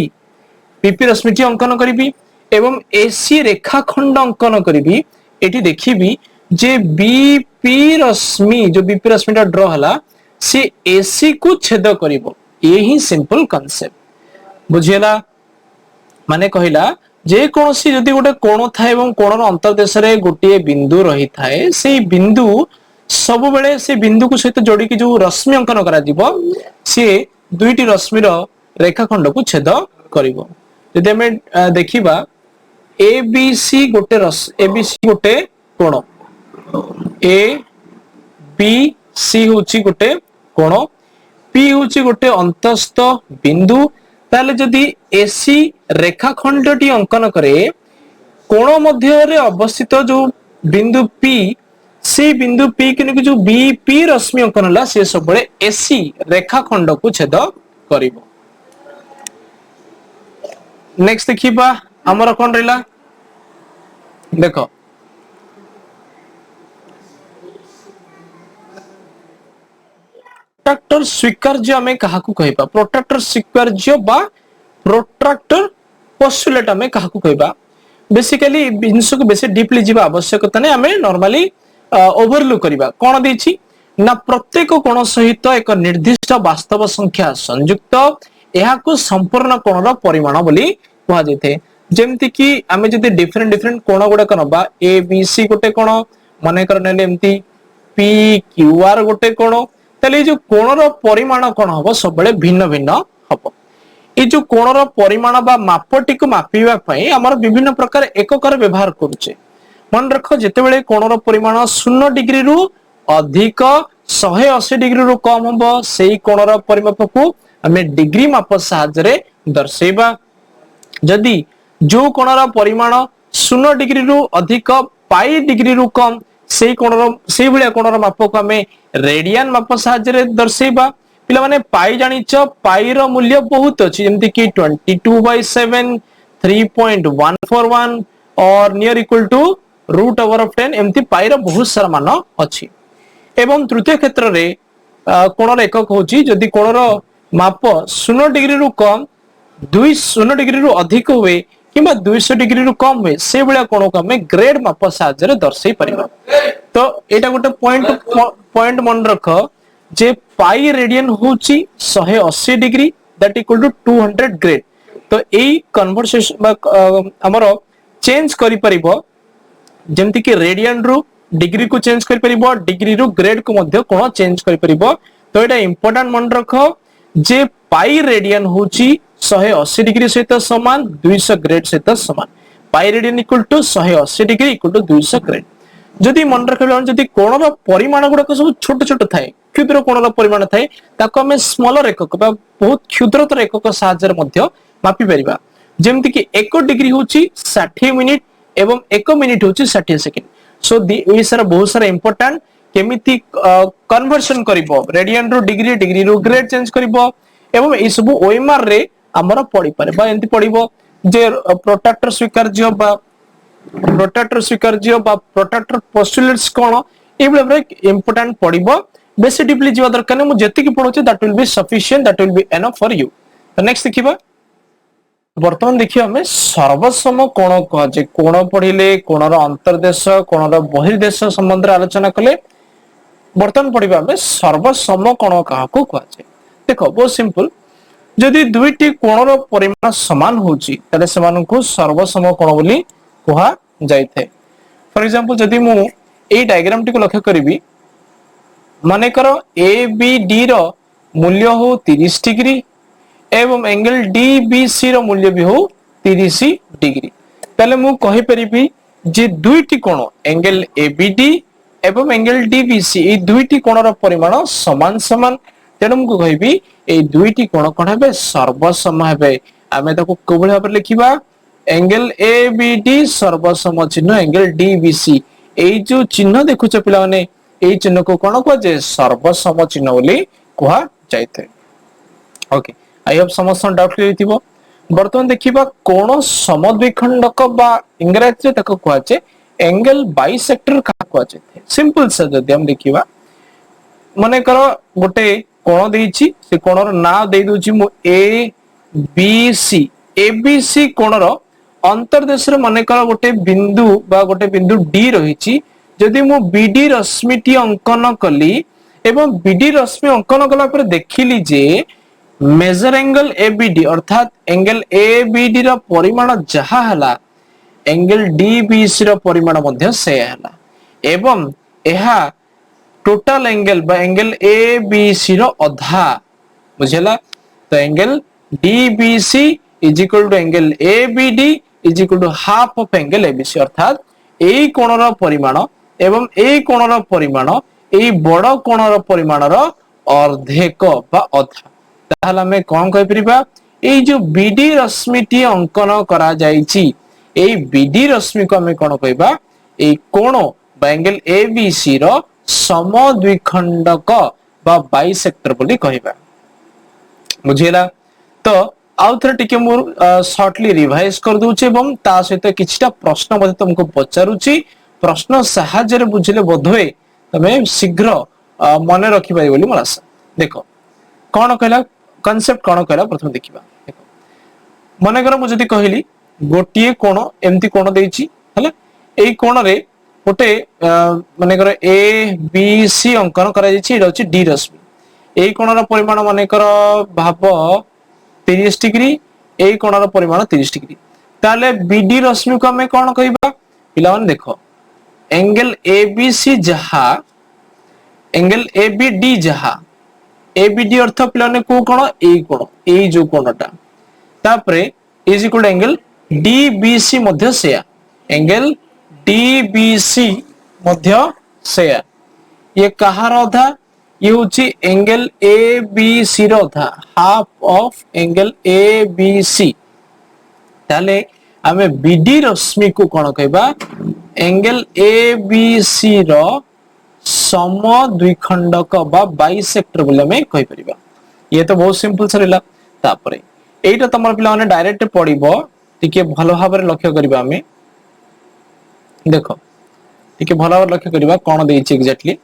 बीपी रश्मिटी अंकन करिबी एवं एसी रेखाखंड अंकन करिबी एठी देखिबी जे बीपी रश्मि जो बीपी रश्मिटा ड्रॉ हला से एसी को छेद करिवो यही सिंपल कांसेप्ट बुझियला माने कहिला जे कोनसी जदि गोटे कोण थाए एवं कोणर अंतर्देश रे गोटे बिंदु रही थाए से बिंदु सब बेले से बिंदु को सहित जोड़ी की जो रश्मि अंकन करा जीवो से दुईटी रश्मि रो रेखाखंड को छेद करिवो जदि हमें देखिबा ए बी सी गोटे ए बी सी गोटे कोण ए बी सी होची गोटे कोण पी होची गोटे अंतस्थ बिंदु ताले जदि एसी रेखाखंडटी अंकन करे कोण मध्य रे अवस्थित जो बिंदु पी से बिंदु पी कि जो बीपी रश्मि अंकन हला से सब बळे एसी रेखाखंड को छेद करिवो नेक्स्ट देखिबा हमर कोन रहला देखो प्रोट्रैक्टर स्वीकार्य हमें काहाकू कहबा प्रोट्रैक्टर स्वीकार्य बा प्रोट्रैक्टर पोस्टुलेट हमें काहाकू कहबा बेसिकली जिंस को बेसी डीपली जीवा आवश्यकता नै हमें नॉर्मली ओवरलुक करबा कोन देछि ना प्रत्येक कोण सहित एक निर्दिष्ट वास्तव संख्या संयुक्त एहा को संपूर्ण कोणर परिमाण बोली कहा जेते जेमति कि हमें जदि डिफरेंट डिफरेंट कोण गुडा करबा ए बी सी गोटे कोण माने कर नेले एमति पी क्यू आर गोटे कोण ताले जो कोणर परिमाण कोन हबो सब बेले भिन्न भिन्न हबो ए जो कोणर परिमाण बा मापटी को मापिबा पई हमर विभिन्न प्रकार एककर व्यवहार करूचे मन रखो जेते बेले कोणर परिमाण 0 डिग्री रु अधिक 180 डिग्री रु कम हबो सेही कोणर परिमाप को हमें डिग्री माप सहायता रे दर्शाइबा जदि जो कोणर परिमाण 0 डिग्री रु अधिक पाई डिग्री रु कम सेही कोणर सेही भलिया कोणर माप को हमें रेडियन माप सहायता रे दर्शाइबा पिला माने पाई जानिच पाई रो मूल्य बहुत अछि जेमति कि 22/7 3.141 और near equal to root over of 10 एमति पाई रो बहुत सारा मान अछि एवं तृतीय क्षेत्र रे कोणर एकक होछि जदि कोणर माप 0 डिग्री रु कम 200 डिग्री रु अधिक हुए किबा 200 डिग्री रु कम हुए से भलिया कोण को हमें ग्रेड माप सहायता रे दर्शाई परिबा तो एटा गोटे पॉइंट मन रख जे पाई रेडियन होची 180 degree that equal to 200 grade तो एई कन्वर्सेशन हमरो चेंज करि परिबो जेमति कि रेडियन रु डिग्री को चेंज करि परिबो डिग्री रु ग्रेड को मध्य कोन चेंज करि परिबो तो एटा इंपोर्टेंट मन रखो जे पाई रेडियन होची 180 डिग्री सहित समान 200 ग्रेड सहित समान pi radian equal to 180 degree equal to 200 grade जदि मन रखले जदि कोणर परिमाण गुडा सब छोट छोट थाए क्षुद्र कोणर परिमाण थाए ताको हमें स्मॉलर एकक बा बहुत क्षुद्रतर एकक सहायता रे मध्य मापी परिबा जेमति कि 1 डिग्री होची 60 मिनिट एवं 1 मिनिट होची 60 सेकंड सो ए सारा बहुत सारा इंपोर्टेंट केमिति कन्वर्जन करिवो रेडियन रो डिग्री डिग्री रो ग्रेड चेंज करिवो एवं ए सब ओएमआर रे हमर पड़ी पारे बा एंति पड़िवो जे प्रोट्रैक्टर स्वीकार्य बा प्रोट्रैक्टर पोस्टुलेट्स कोन ए बले इंपोर्टेंट पड़िवो बेसी डीपली जीवा दरकार नै मु जेति कि पढोचे that will be sufficient that will be enough for you तो नेक्स्ट देखिबा वर्तमान देखियो हमें सर्वसम कोण कह जे कोण पढिले कोणर अंतर्देश कोणर बहिर्देश संबंध रे आलोचना कले बर्तमान पढ़िबा हमें सर्वसम कोण काहाकू कुहाଯାए। देखो बहुत सिंपल, जदि दुईटी कोणर परिमाण समान होची तले सेमानकु सर्वसम कोण बोली कुहा जायथे। फॉर एग्जांपल जदि मु एई डायग्राम टी को लक्ष्य करिवि, माने करो ए बी डी रो मूल्य हो 30 डिग्री एवं एंगल डी बी सी रो मूल्य भी हो 30 डिग्री, तले मु कहि परिबि जे दुईटी कोण एंगल ए बी डी एवं एंगल डी बी सी ए दुईटी कोणर परिमाण समान समान, तेणु मु कहबी ए दुईटी कोण कोन हेबे सर्वसम हेबे। आमे ताको कोबळ भाबरे लिखिबा एंगल ए बी डी सर्वसम चिन्ह एंगल डी बी सी, एई जो चिन्ह देखुछ पिला माने एई चिन्ह को कोन को जे सर्वसम चिन्ह बोली कुहा जायते। ओके, आई होप समस्त डाउट क्लियर थिबो। बर्तमान देखिबा कोण समद्विखंडक बा इंग्रजी ताको कुहा जे एंगल बाइसेक्टर का कुहा जायते। सिंपल से जदि हम देखिबा, माने करो गोटे कोण देइछि, से कोणर नाम देइ दोछि मु ए बी सी। ए बी सी कोणर अंतर्देश रे माने करो गोटे बिंदु बा गोटे बिंदु डी रहिछि, जदि मु बीडी रश्मि टी अंकन कली एवं बीडी रश्मि अंकन कला पर देखिली जे measure angle A B D अर्थात एंगल ए बी डी रो परिमाण जहा हला एंगल डी बी सी रो परिमाण मध्ये से हला, एवं एहा टोटल एंगल बा एंगल ए बी सी रो अधा बुझला। तो angle D B C is equal to angle A B D is equal to half of angle A B C, अर्थात एई कोणर परिमाण एवं एई कोणर परिमाण एई बड़ कोणर परिमाणर अर्धेक बा अधा। ताहले हमें कोन कहि परिबा, एई जो बीडी रश्मि टी अंकन करा जाईची एई बीडी रश्मि को हमें कोन कहबा एई कोण बा एंगल ए बी सी रो समद्विखंडक बा बाइसेक्टर बोली कहबा। बुझिला? तो आउ थरे टिके मु शॉर्टली रिवाइज कर दूचे एवं ता सहित किछटा प्रश्न मध्ये तुमको पचारुची, प्रश्न सहायता रे बुझिले बोधवे तमे शीघ्र मने रखि पाइ बोली मोर आशा। देखो कोन कहला कांसेप्ट कोन कहला प्रथम देखिबा। देखो मने कर मु जदी कहली गोटिए कोण एम्ति कोण देइची हला, एई कोण रे गोटे माने कर ए बी सी अंकन करा जायछि, एटा होछि डी रश्मि। एई कोणर परिमाण माने कर भाव 30 डिग्री, एई कोणर परिमाण 30 डिग्री, ताले बीडी रश्मि को हमें कोन कहबा पिला माने देखो एंगल ए बी सी जहा एंगल ए बी डी जहा ए बी डी अर्थ पिला माने को कोण एई जो कोणटा तापरे is equal to angle D B C मध्य सेया, एंगल डी बी सी मध्य सेया। ये कहार अधा, ये होची एंगल ए बी सी रो अधा, half of angle A B C. ताले हमें बीडी रश्मि को कोन कहबा एंगल ए बी सी रो समद्विखंडक बा बाइसेक्टर बोले हमें कहि परिबा। ये तो बहुत सिंपल सरिला। तापरे एटा तमर पिला माने डायरेक्ट पडिबो, टिके भलो भाबरे लक्ष्य करिबा। हमें देखो टिके भलो भाबरे लक्ष्य करिबा कोन देइछि एक्जेक्टली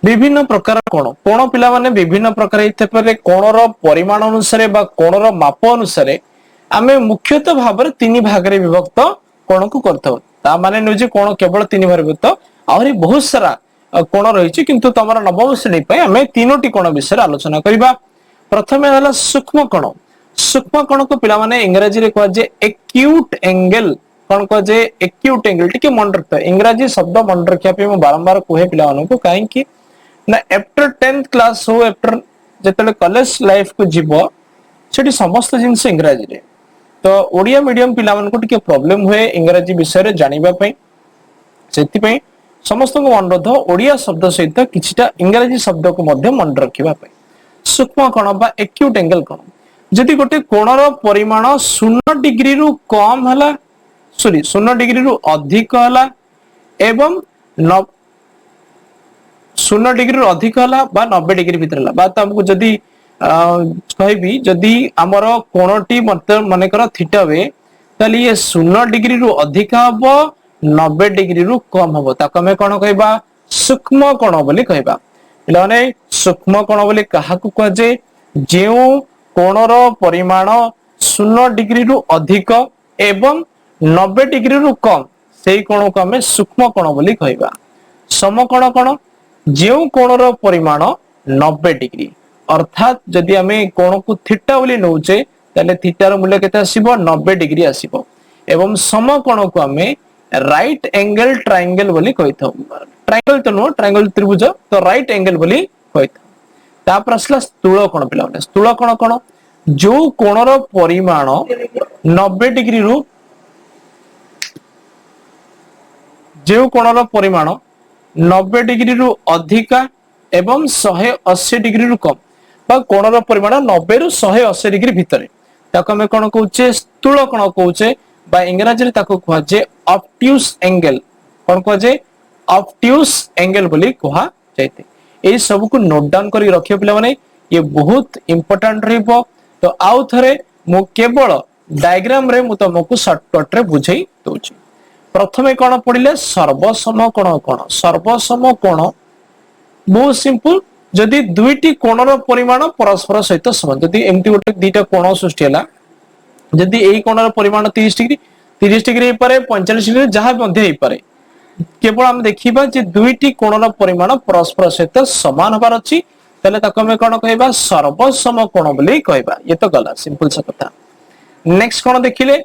विभिन्न प्रकार कोण कोण पिला माने विभिन्न प्रकार हेते पारे। कोणर परिमाण अनुसार बा कोणर माप अनुसार आमे मुख्यतः भाबरे तीन भाग रे विभक्त कोण को करथौ। ता माने नुजे कोण केवल तीन भाग विभक्त, आहुरी बहुत सारा कोण रहिछि, किंतु तमरा नवम श्रेणी पय आमे तीनोटी कोण विषय आलोचना करिबा। प्रथमे हला सूक्ष्म कोण। सूक्ष्म कोण को पिला माने इंग्रजी रे कहै जे एक्यूट एंगल, कोन कहै जे एक्यूट एंगल। टिके मन रखता इंग्रजी शब्द मन रखिया पे मैं बारंबार कहे पिला मानन को काहे कि ना आफ्टर 10th क्लास हो आफ्टर जेतले कॉलेज लाइफ को जीवो सेठी समस्त जिंस इंग्रजी रे, तो ओडिया मीडियम पिला मन को टिके प्रॉब्लम हुए इंग्रजी विषय रे जानिबा पई। सेति पई समस्त को अनुरोध ओडिया शब्द सहित किछटा इंग्रजी शब्द को मध्य मन रखिबा पई। सूक्ष्म कोण बा एक्यूट एंगल कोण, जदि गोटे कोणर परिमाण 0 डिग्री रु कम हला, सॉरी 0 डिग्री रु अधिक हला एवं 0 डिग्री रु अधिक हला बा 90 डिग्री भीतर हला, बात हमको जदि कहबी जदि हमर कोणटी मतलब माने कर थीटा वे, ताली ये 0 डिग्री रु अधिक हबो 90 डिग्री रु कम हबो, ताको हमें कोन कहबा सूक्ष्म कोण बोली कहबा। पिला माने सूक्ष्म कोण बोली काहाकू कह जे जेउ कोणर परिमाण 0 डिग्री रु अधिक एवं 90 डिग्री रु कम, सेही कोण को हमें सूक्ष्म कोण बोली कहबा। समकोण कोण, जो कोणर परिमाण 90 डिग्री अर्थात जदि आमे कोण को थीटा बोली नौचे ताले थीटार मूल्य केते आसीबो 90 डिग्री आसीबो एवं समकोण को आमे राइट एंगल ट्रायंगल बोली कहिथौ ट्रायंगल तो नो ट्रायंगल त्रिभुज तो राइट एंगल बोली कहिथौ तापर असला स्थूल कोण पिलाने स्थूल कोण कोण जो कोणर परिमाण 90 डिग्री रु जो कोणर परिमाण 90 डिग्री रु अधिका एवं 180 डिग्री रु कम बा कोणर परिमाण 90 रु 180 डिग्री भितर ताको हमें कोन कहउचे स्थूल कोण कहउचे बा इंग्रजी रे ताको कहवा जे ऑब्ट्यूज एंगल कोन कहवा जे ऑब्ट्यूज एंगल बोली कहवा जायते ए सब को नोट डाउन करी रखियो पिला माने ये बहुत इंपोर्टेंट रहबो तो आउ थरे मु केवल डायग्राम रे मु तुमको शॉर्टकट रे बुझाई दोची प्रथमे कोन पडिले सर्वसम कोण कोण सर्वसम कोण बहुत सिंपल जदि दुईटी कोणर परिमाण परस्पर सहित समान जदि एमती गोटे दुईटा कोण सृष्टि होला जदि एई कोणर परिमाण 30 डिग्री हे पारे 45 डिग्री जहां मध्ये हे पारे केवल हम देखिबा जे दुईटी कोणर परिमाण परस्पर सहित समान होबार अछि तले ताको हम कोन कहबा सर्वसम कोण बोली कहबा ये तो गला सिंपल सा कथा नेक्स्ट कोण देखिले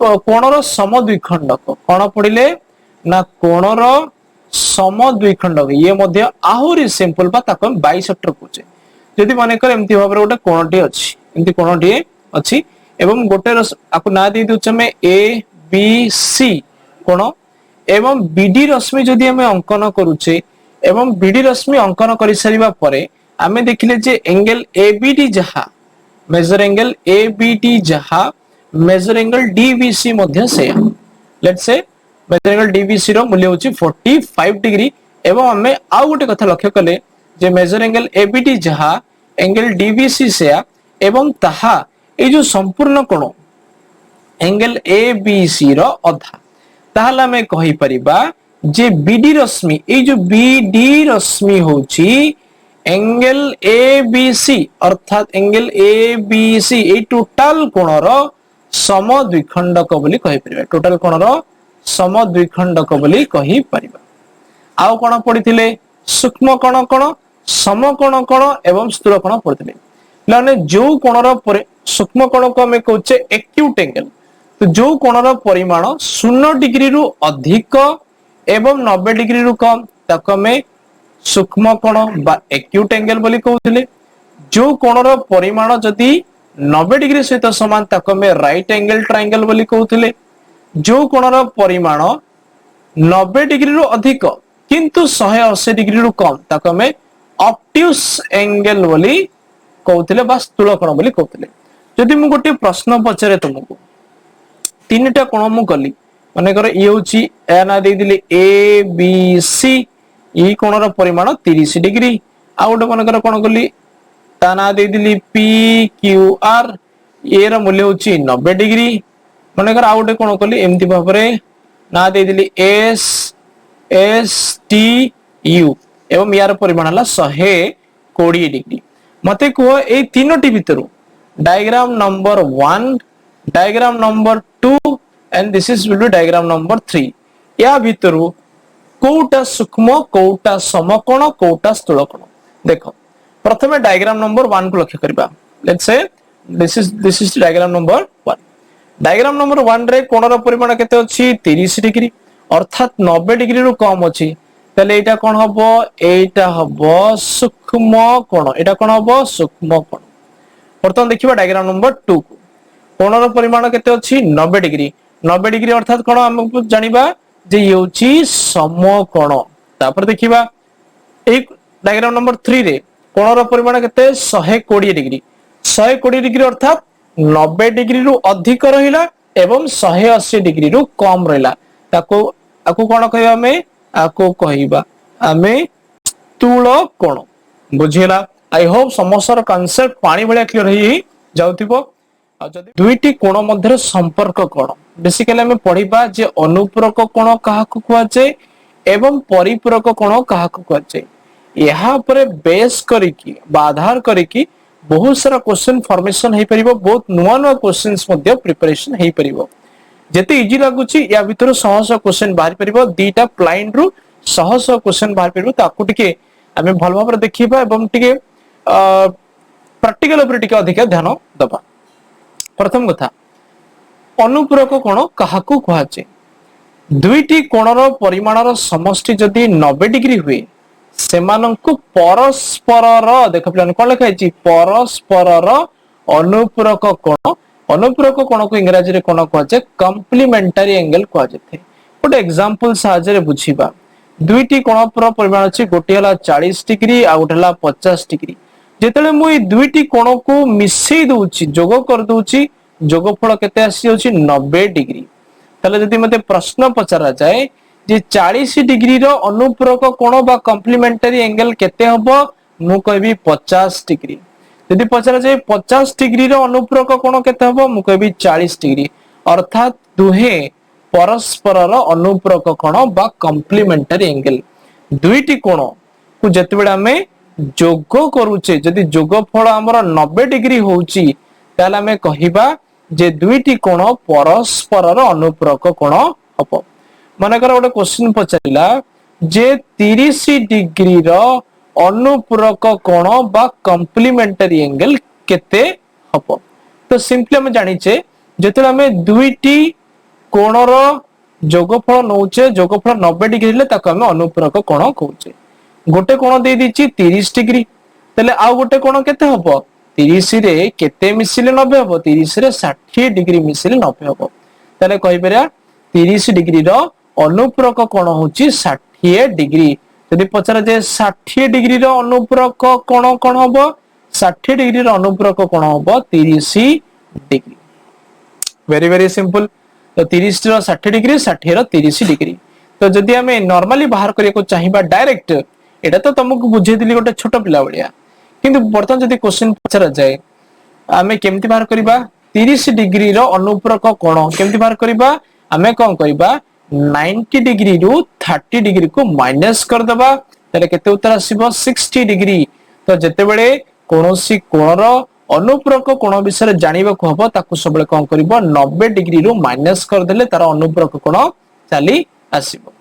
कोणर समद्विखंडक कोण पडिले ना कोणर समद्विखंडक ये मध्य आहुरी सिंपल बा ताको बाइसेक्टर कहूचे जदि माने कर एमती भाबरे गोटे कोणटी अछि एमती कोणटी अछि एवं गोटे आकु ना दे दुचे में ए बी सी कोण एवं बीडी रश्मि जदि हमें अंकन करूचे एवं बीडी रश्मि अंकन करि सरिबा परे हमें देखिले जे एंगल एबीडी जहा मेजर एंगल एबीडी जहा मेजर एंगल डीबीसी मध्य से let's say major angle DBC रो मूल्य होची 45 डिग्री एवं हमें आउ गोटे कथा लक्ष्य कले जे मेजर एंगल एबीडी जहा एंगल डीबीसी से एवं ताहा ए जो संपूर्ण कोण एंगल एबीसी रो अधा ताहला हमें कहि परिबा जे बीडी रश्मि ए जो बीडी रश्मि होची एंगल एबीसी अर्थात एंगल एबीसी ए टोटल कोणर समद्विखंडक बोली कहि परिबा टोटल कोणर समद्विखंडक बोली कहि परिबा आउ कोण पडिथिले सूक्ष्म कोण कोण समकोण कोण एवं स्थूल कोण पडिथिले माने जो कोणर सूक्ष्म कोण को हमें कहउचे एक्यूट एंगल तो जो कोणर परिमाण 0 डिग्री रु अधिक एवं 90 डिग्री रु कम ताको हमें सूक्ष्म कोण बा एक्यूट एंगल बोली कहउथिले जो कोणर परिमाण जदी 90 डिग्री सहित समान ताको हमें राइट एंगल ट्रायंगल बोली कहउथिले जो कोणर परिमाण 90 डिग्री रु अधिक किंतु 180 डिग्री रु कम ताको हमें ऑब्ट्यूज एंगल बोली कहउथिले बा स्थूल कोण बोली कहउथिले जदि मु गोटे प्रश्न पचारे तुमको तीनटा कोण मु कली माने कर ई होची ए ना दे दिले ए बी सी ई कोणर परिमाण 30 डिग्री आ गोटे माने कर कोण कली ता ना दे दिली पी क्यू आर ए र मूल्य होची 90 डिग्री माने कर आ गोटे कोण कली एमती भाबरे ना दे दिली एस एस टी यू एवं यार परिमाण हला 120 डिग्री मते को ए तीनोटी भितरु diagram number 1 diagram number 2 and this is will be diagram number 3 या भितरु कोटा सूक्ष्म कोटा समकोण कोटा स्थूल कोण देखो प्रथमे डायग्राम नंबर 1 को लक्ष्य करबा let's say this is diagram number 1 diagram number 1 रे कोणर परिमाण केते अछि 30 डिग्री अर्थात 90 डिग्री रु कम अछि तले एटा कोन हबो एटा हबो सूक्ष्म कोण एटा कोन हबो सूक्ष्म कोण वर्तमान देखिबा डायग्राम नंबर 2 को कोणर परिमाण केते अछि 90 डिग्री अर्थात कोन हम जानिबा जे योची समकोण तापर देखिबा एक डायग्राम नंबर 3 रे कोणर परिमाण केते 120 डिग्री अर्थात 90 डिग्री रु अधिक रहिला एवं 180 डिग्री रु कम रहिला ताको आको कोन कहबा हमें आको कहबा हमें स्थूल कोण बुझिला आई होप समस्यार कांसेप्ट पानी भलिया क्लियर होई जाउतिबो जदि दुईटी कोण मध्य संपर्क कोण बेसिकली हमें पढिबा जे अनुपूरक कोण काहाकु कहवा जाय एवं परिपूरक कोण काहाकु कहवा जाय यहा पर बेस करिकि बा आधार करिकि बहुत सारा क्वेश्चन फॉर्मेशन हेई परिबो बहुत नुवा नुवा क्वेश्चंस मध्य प्रिपरेशन हेई परिबो जेते इजी लागुची या भितर सहज क्वेश्चन बाहर परिबो दीटा प्लाइन रु शह शह क्वेश्चन बाहर पड़ो ताकू टिके आमे भल भाବରେ देखिबा एवं टिके प्रैक्टिकल ऊपर टिके अधिक ध्यान दबा। प्रथम कथा अनुपूरक कोण काहाकू कुहाचे दुईटी कोणर परिमाणर समष्टि जदि 90 डिग्री हुए सेमानंकु परस्परर देख पिलान कोन लिखा है परस्परर अनुपूरक कोण को इंग्रजी रे कोन कुहाचे कॉम्प्लीमेंटरी एंगल कुहाजे। गोटे एग्जांपल साहाय्य बुझीबा दुईटी कोणर परिमाण अछि गोटे हला 40 डिग्री आ गोटे हला 50 डिग्री जेतेले मु ई दुईटी कोण को मिसई दोउची जोग कर दोउची जोगफल केते आसी होची 90 डिग्री। ताले जदि मते प्रश्न पचरा जाए जे 40 डिग्री रो अनुपूरक कोण बा कॉम्प्लीमेंटरी एंगल केते हबो मु कहबी 50 डिग्री। यदि पचरा जाए 50 डिग्री रो अनुपूरक कोण केते हबो मु कहबी 40 डिग्री। अर्थात दुहे परस्परर अनुपूरक कोण बा कॉम्प्लीमेंटरी एंगल दुईटी कोण को जतबेला हमें जोग करूचे जदि जोगफल हमर 90 डिग्री होउची ताले हमें कहिबा जे दुईटी कोण परस्परर अनुपूरक कोण हबो। मानकर गोटे क्वेश्चन पचारिला जे 30 डिग्री रो अनुपूरक कोण बा कॉम्प्लीमेंटरी एंगल केते हबो। तो सिंपली हम जानिचे जेतेला हमें दुईटी कोणर जोगफल नौचे जोगफल 90 डिग्री ले ताको हमें अनुपूरक कोण कहूचे। गोटे कोण दे दिछि 30 डिग्री तले आ गोटे कोण केते हबो 30 रे केते मिसिले 90 हबो 30 रे 60 डिग्री मिसिले 90 हबो। तले कहि परिया 30 डिग्री रो अनुपूरक कोण होची 60 डिग्री। यदि पचरा जे 60 डिग्री रो अनुपूरक कोण कोण हबो 60 डिग्री रो अनुपूरक कोण हबो 30 डिग्री। Very very simple. तो 30 रो 60 डिग्री 60 रो 30 डिग्री। तो जदि हमें नॉर्मली बाहर करिया को चाहिबा डायरेक्ट एटा तो तुमको बुझे दिली गोटे छोट पिला बलिया किंतु बर्तमान जदि क्वेश्चन पचरा जाए आमे केमति बाहर करिबा 30 डिग्री रो अनुपूरक कोण केमति बाहर करिबा आमे कोन करिबा 90 डिग्री रु 30 डिग्री को माइनस कर दबा तले केते उत्तर आसीबो 60 डिग्री। तो जते बेले कोनोसी कोणर अनुपूरक कोण विषय जानिबा को हबो ताकू सबले कोन करिबो 90 डिग्री रु माइनस कर देले तार अनुपूरक कोण चली आसीबो।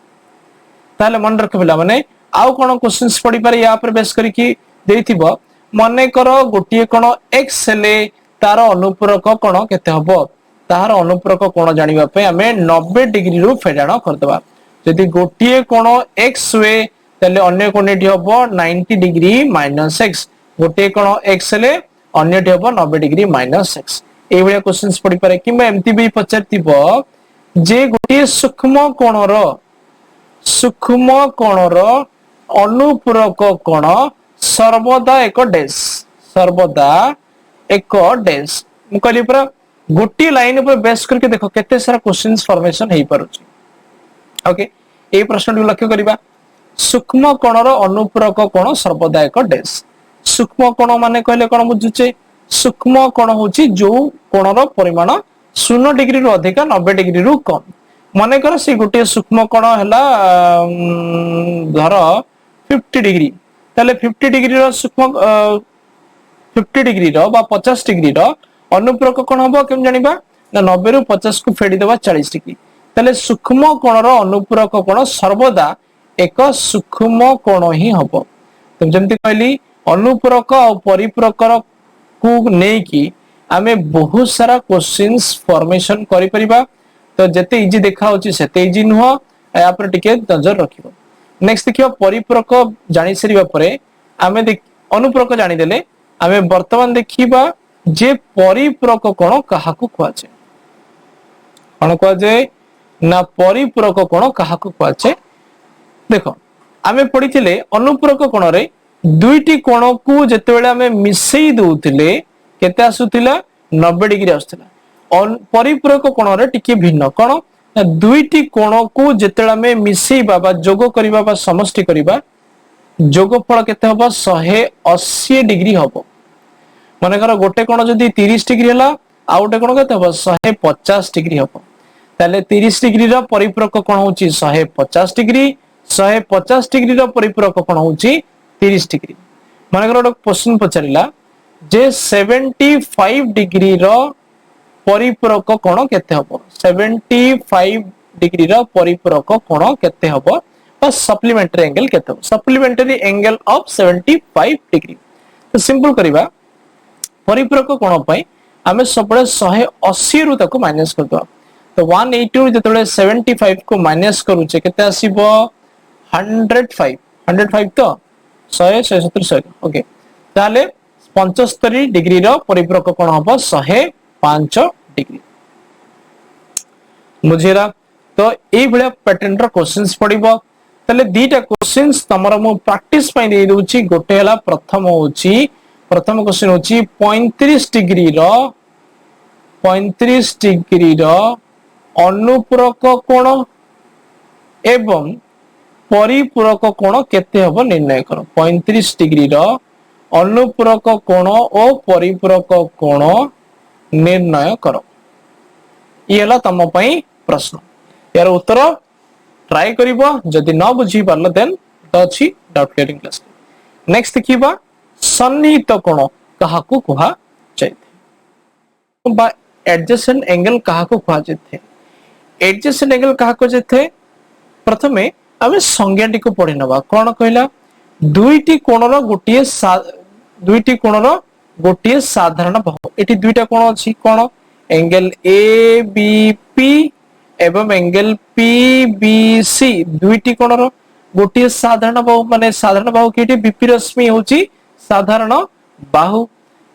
ताले मन रख पिला माने आउ कोन क्वेश्चंस पड़ी पारे या पर बेस करी कि देथिबो मने करो गोटिए कोण x हेले तार अनुपूरक कोण केते हबो तार अनुपूरक कोण जानिबा पे हमें 90 डिग्री रु फेडाण कर दबा। यदि गोटिए कोण x हुए तले अन्य कोणटी हबो 90 डिग्री माइनस x गोटिए कोण x हेले अन्यटी हबो 90 डिग्री माइनस x। ए भलिया क्वेश्चंस पड़ी पारे किबा एमती भी पचारतिबो जे गोटिए सूक्ष्म कोणर अनुपूरक कोण सर्वदा एक डैश मु कहली पूरा गोटी लाइन ऊपर बेस करके देखो केते सारा क्वेश्चंस फॉर्मेशन हेई पारुची। ओके ए प्रश्न को लक्ष्य करिबा सूक्ष्म कोणर अनुपूरक कोण सर्वदा एक डैश। सूक्ष्म कोण माने कहले कोन बुझुचे सूक्ष्म कोण होची जो कोणर परिमाण 0 डिग्री रु अधिक 90 डिग्री रु कम। माने कर से गोटे सूक्ष्म कोण हला धर 50 डिग्री ताले 50 डिग्री रो सूक्ष्म 50 डिग्री रो बा 50 डिग्री रो अनुपूरक कोण हबो केम जानिबा ना 90 रु 50 को फेडी देबा 40 डिग्री ताले सूक्ष्म कोणर अनुपूरक कोण सर्वदा एक सूक्ष्म कोण ही हबो। तो जेमति कहली अनुपूरक और परिपूरक को नै कि आमे बहुत सारा क्वेश्चंस फॉर्मेशन करि परिबा। तो जते इजी देखा होची सेते इजी नुह या पर टिके नजर रखिबो। नेक्स्ट देखियो परिपूरक जानि सरीबा परे आमे अनुपूरक जानि देले आमे वर्तमान देखिबा जे परिपूरक कोण काहाकू कुआचे कोन कुआजे ना परिपूरक कोण काहाकू कुआचे। देखो आमे पढिथिले अनुपूरक कोण रे दुईटी कोण को जते बेले आमे मिसई दोउथिले केते आसुथिला 90 डिग्री आसुथिला। परिपूरक कोण रे टिके भिन्न कोन दुईटी कोण को जेतेला में मिसेइबा बा जोग करिबा बा समष्टि करिबा जोगफल केते हबो 180 डिग्री हबो। माने कर गोटे कोण जदी 30 डिग्री हला आ गोटे कोण केते हबो 150 डिग्री हबो। ताले 30 डिग्री रो परिपूरक कोण होची 150 डिग्री 150 डिग्री रो परिपूरक कोण होची 30 डिग्री। माने कर गोटे क्वेश्चन पचारिला जे 75 डिग्री रो परिपूरक कोण केते हबो 75 डिग्री रो परिपूरक कोण केते हबो तो सप्लीमेंटरी एंगल केते सप्लीमेंटरी एंगल ऑफ 75 डिग्री तो सिंपल करिबा परिपूरक कोण पई आमे सबले 180 रु तक माइनस कर दो तो 180 रु जतले 75 को माइनस करूचे केते आसीबो 105 तो 100 170 ओके ताले 75 डिग्री रो परिपूरक कोण हबो 105 डिग्री बुझेरा तो एई भलिया पैटर्न रो क्वेश्चंस पडिबो तले दीटा क्वेश्चंस तमरा मु प्रैक्टिस पई दे दोची गोटे हला प्रथम क्वेश्चन होची 35 डिग्री रो अनुपूरक कोण एवं परिपूरक कोण केते हबो निर्णय करो 35 डिग्री रो अनुपूरक कोण और परिपूरक कोण निर्णय करो ये हला तम पई प्रश्न यार उत्तर ट्राई करिबो जदि न बुझी पारल देन तो अछि डाउट क्लियरिंग क्लास नेक्स्ट देखिबा सन्निहित कोण काहाकू कुहा जायते बा एडजेसेंट एंगल काहाकू कुहा जायते एडजेसेंट एंगल काहाकू जायते प्रथमे आमे संज्ञाटी को पढि नबा कोन कहला दुईटी कोणर गोटिए साधारण बाहु एठी दुईटा कोण अछि कोन एंगल ए बी पी एवं एंगल पी बी सी दुईटी कोणर गोटिए साधारण बाहु माने साधारण बाहु केटी बीपी रश्मि होची साधारण बाहु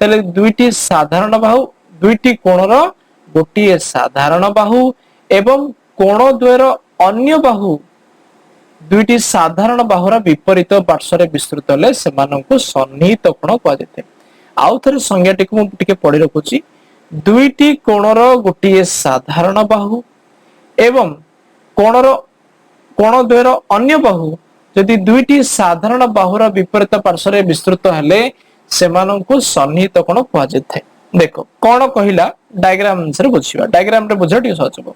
तले दुईटी साधारण बाहु दुईटी कोणर गोटिए साधारण बाहु एवं कोण द्वयर अन्य बाहु दुईटी साधारण बाहुर विपरीत पार्श्व विस्तृत हेले सेमानंकु सन्निहित कोण कुआ जायते आउ थरे संज्ञाटी को टिके पढि रखुची दुईटी कोणर गोटिए साधारण बाहु एवं कोणर कोण द्वयर अन्य बाहु यदि दुईटी साधारण बाहुर विपरीत पार्श्व विस्तृत हेले सेमानंकु सन्निहित कोण कुआ जायते देखो कोण कहिला डायग्राम अनुसार बुझिबा डायग्राम रे बुझ टिके सहज हो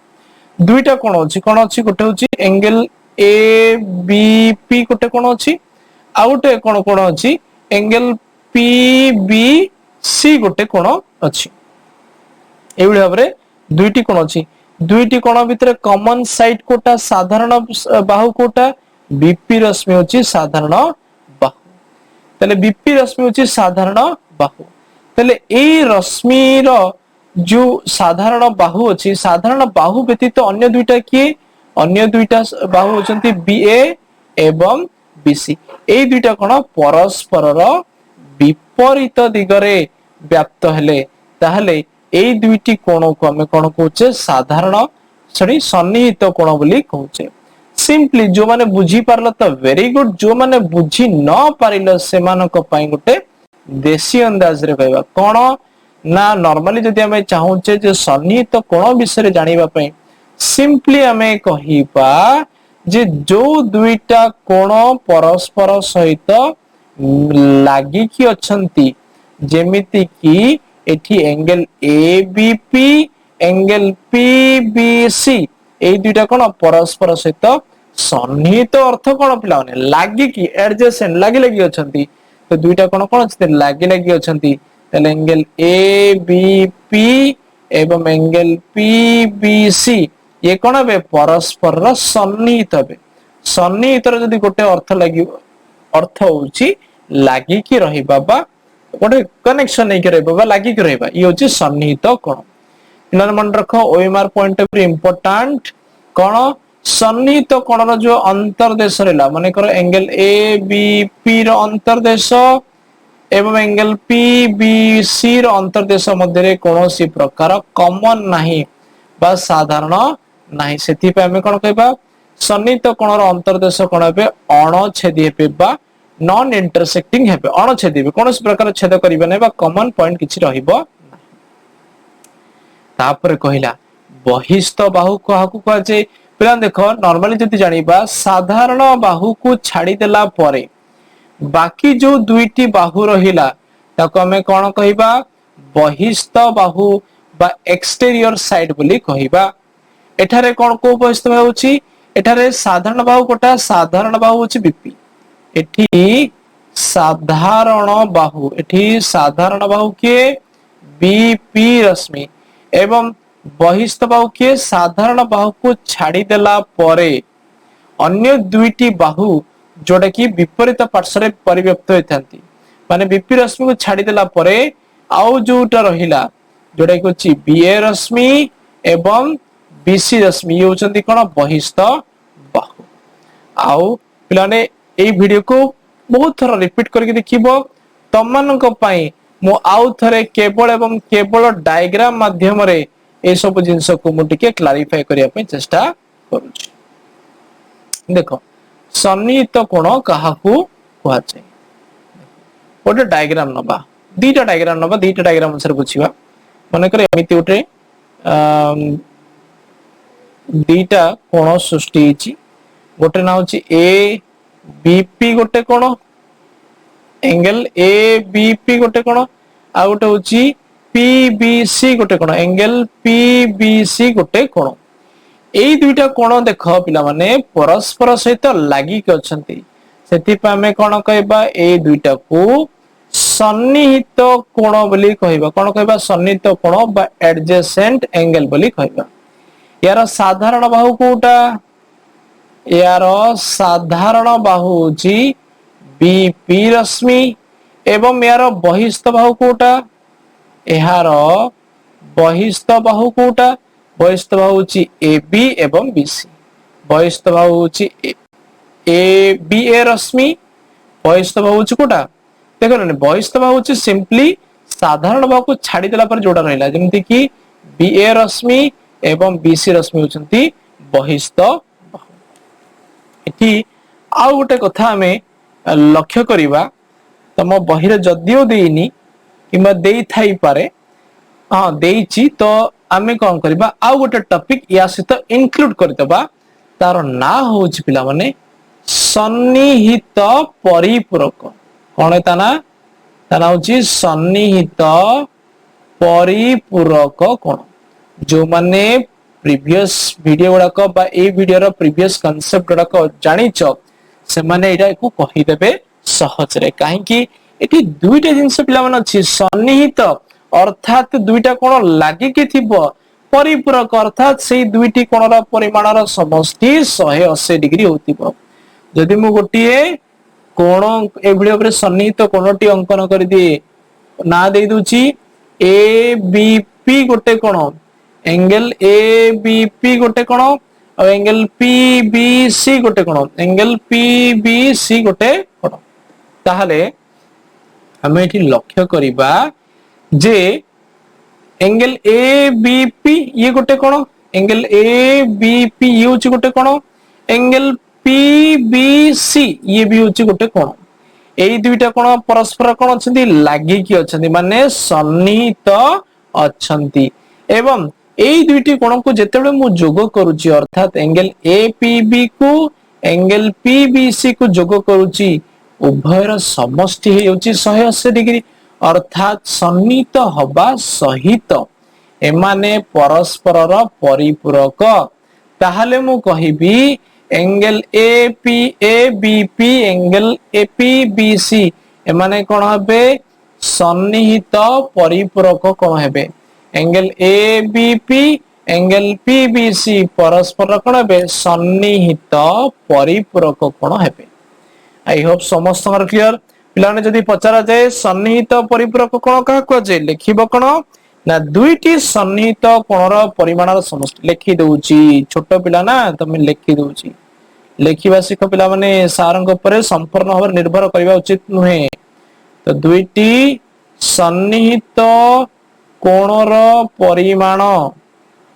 दुईटा कोण अछि गोटे होची एंगल ए बी पी गोटे कोण अछि आ गोटे कोण अछि एंगल पी बी सी गोटे कोण अछि एवढे भाबरे दुईटी कोण अछि दुईटी कोण भितर कॉमन साइड कोटा साधारण बाहु कोटा बीपी रश्मि होची साधारण बाहु तले बीपी रश्मि होची साधारण बाहु तले एई रश्मि रो जो साधारण बाहु अछि साधारण बाहु व्यतीत अन्य दुईटा किए अन्य दुईटा बाहु होचंती बीए एवं बीसी एई दुईटा कोण परस्पर रो विपरीत दिगरे व्याप्त हेले ताहले एई दुईटी कोण को हमें कोण कहउचे साधारण सॉरी सन्निहित कोण बोली कहउचे सिंपली जो माने बुझी पारल तो वेरी गुड जो माने बुझी न पारिल सेमानक पई गोटे देशी अंदाज रे कहबा कोण ना नॉर्मली जदि हमें चाहूचे जे सन्निहित कोण विषय जानिबा पई सिंपली हमें कहिबा जे जो दुईटा कोण परस्पर सहित लागि कि अछंती जेमिति कि एठी angle A B P angle P B C एई दुईटा कोण परस्पर सहित सन्निहित अर्थ कोण पिला माने लागि कि एडजेसेंट लागि अछंती तो दुईटा कोण अछि लागि अछंती तले एंगल ए बी पी एवं एंगल पी बी सी ये कोण बे परस्पर रो सन्निहित बे सन्निहित रो जदी गोटे अर्थ লাগিব अर्थ होची लागि कि रहिबा बा गोटे कनेक्शन नै के रहबा बा लागि कि रहबा ई होची सन्निहित कोण इन मन रखो OMR point of view important कोण सन्निहित कोण रो जो अंतर्देश रहला माने करो एंगल ए बी पी रो अंतर्देश एवं एंगल पी बी सी रो अंतर्देश मध्य रे कोनोसी प्रकार कॉमन नाही बा साधारण नाही सेति पे हमें कोन कहबा सन्निहित कोण रो अंतर्देश कोण हेबे अणछेदी हेबे बा नॉन इंटरसेक्टिंग हेबे अणछेदी हेबे कोनोसी प्रकार छेद करिबे नै बा कॉमन पॉइंट किछि रहिबो तापर कहिला बहिस्थ बाहु काहाकू कह जे पिला देखो नॉर्मली जति जानिबा साधारण बाहु को छाडी देला परे बाकी जो दुईटी बाहु रहिला ताको हमें कोन कहिबा बहिस्थ बाहु बा एक्सटेरियर साइड बोली कहिबा एठारे कोन को बहिस्थ बाहु अछि एठारे साधारण बाहु कोटा साधारण बाहु अछि बीपी एठी साधारण बाहु के बीपी रश्मि एवं बहिस्थ बाहु के साधारण बाहु को छाडी देला परे अन्य दुईटी बाहु जोटा कि विपरीत पार्श्व परिव्यक्त होती माने बीपी रश्मि को छाड़ी देला परे आउ जोटा रहिला जोटा कि होची बीए रश्मि एवं बीसी रश्मि ये होचंती कोन बहिस्थ बाहु। आउ पिलाने एई वीडियो को बहुत थोड़ा रिपीट करके देखिबो तमनको पई मु आउ थरे केवल एवं केवल डायग्राम माध्यम रे ए सब जिंस को मु टिके क्लारिफाई करिया पे चेष्टा करूची। देखो सन्निहित कोण काहाकू कुआ जाय गोटे डायग्राम नबा दीटा डायग्राम अनुसार बुझिबा माने करे एमिति उठे दीटा कोण सृष्टि हिची गोटे ना होची ए बीपी गोटे कोण एंगल ए बीपी गोटे कोण आ गोटे होची पीबीसी गोटे कोण एंगल पीबीसी गोटे कोण एई दुईटा कोण देख पिला माने परस्पर सहित लागि के अछंती सेति पे हमें कोन कहबा ए दुईटा को सन्निहित कोण बोली कहबा कोन कहबा सन्निहित कोण बा एडजेसेंट एंगल बोली कहबा। यार साधारण बाहु कोटा यार साधारण बाहु होची बीपी रश्मि एवं यार बहिस्थ बाहु कोटा यार बहिस्थ बाहु कोटा बहिस्थ बाहु होची एबी एवं बीसी बहिस्थ बाहु होची ए बी ए रश्मि बहिस्थ बाहु होची कोटा देखो ना बहिस्थ बाहु होची सिंपली साधारण बाहु को छाड़ी देला पर जोड़ा रहला जेमति कि बी ए रश्मि एवं बीसी रश्मि होचंती बहिस्थ बाहु। एठी आ गोटे कथा हमें लक्ष्य करिबा तम बहिरे जदियो देइनी किबा देई थाई पारे हां देइची तो आमे कोन करबा आ गोटे टॉपिक या सहित इंक्लूड करदबा तार ना होची पिला माने सन्निहित परिपूरक कोन ता ना होची सन्निहित परिपूरक कोन जो माने प्रीवियस वीडियो गुड़ाक बा ए वीडियो रो प्रीवियस कांसेप्ट गुड़ाक जानिच से माने एटा को कहि देबे सहज रे काहे कि एठी दुईटा जिंस पिला मन अछि सन्निहित अर्थात दुईटा कोण लागि कि थिबो परिपूरक अर्थात सेही दुईटी कोणर परिमाणर समष्टि 180 डिग्री होतिबो। जदि मु गोटिए कोण ए वीडियो पर सन्निहित कोणटी अंकन कर दिए ना दे दुची ए बी पी गोटे कोण एंगल ए बी पी गोटे कोण और एंगल पी बी सी गोटे कोण एंगल पी बी सी गोटे कोण ताहले हमें एठी लक्ष्य करिबा जे एंगल ए बी पी ये गोटे कोण एंगल ए बी पी ये होची गोटे कोण एंगल पी बी सी ये भी होची गोटे कोण एई दुईटा कोण परस्पर कोण अछंती लागि कि अछंती माने सन्निहित अछंती एवं एई दुईटी कोण को जेतेबे मु जोग करूची अर्थात एंगल ए पी बी को एंगल पी बी सी को जोग करूची उभयर समष्टि हे होची 180 डिग्री अर्थात सन्निहित हवा सहित एमाने परस्परर परिपूरक ताहले मु कहिबी angle A B P angle A P B C एमाने कोन हेबे सन्निहित परिपूरक कोन हेबे angle A B P angle P B C परस्पर कोन हेबे सन्निहित परिपूरक कोन हेबे। आई होप समस्त क्लियर पिलाने जदि पचारा जाए सन्निहित परिपूरक कोण का को जे लिखिबो कोन ना दुईटी सन्निहित कोणर परिमाणर समष्टि लिखि दउची छोट पिला ना तमे लिखि दउची लिखिबा शिख पिला माने सारंग ऊपर संपूर्ण भाव निर्भर करबा उचित नुहे तो दुईटी सन्निहित कोणर परिमाण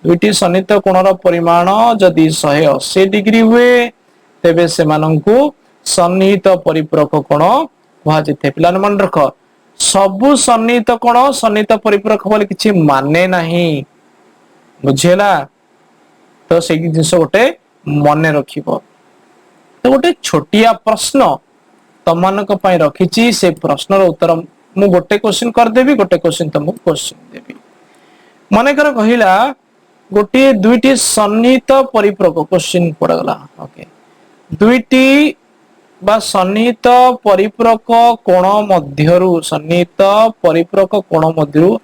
दुईटी सन्निहित कोणर परिमाण जदि 180 डिग्री हुए तेबे से माननकु सन्निहित परिपूरक कोण कुहा जेते पिला मन रख सबु सन्निहित कोण सन्निहित परिपूरक बोले किछि माने नाही बुझेला तो से जिंस गोटे मने रखिबो। तो गोटे छोटिया प्रश्न तमनक पई रखिछि से प्रश्नर उत्तर मु गोटे क्वेश्चन कर देबी गोटे क्वेश्चन तुमको क्वेश्चन देबी माने कर कहिला गोटे दुईटी सन्निहित परिपूरक क्वेश्चन पड़गला ओके दुईटी बा सन्निहित परिपूरक कोण मध्यरु सन्निहित परिपूरक कोण मध्यरु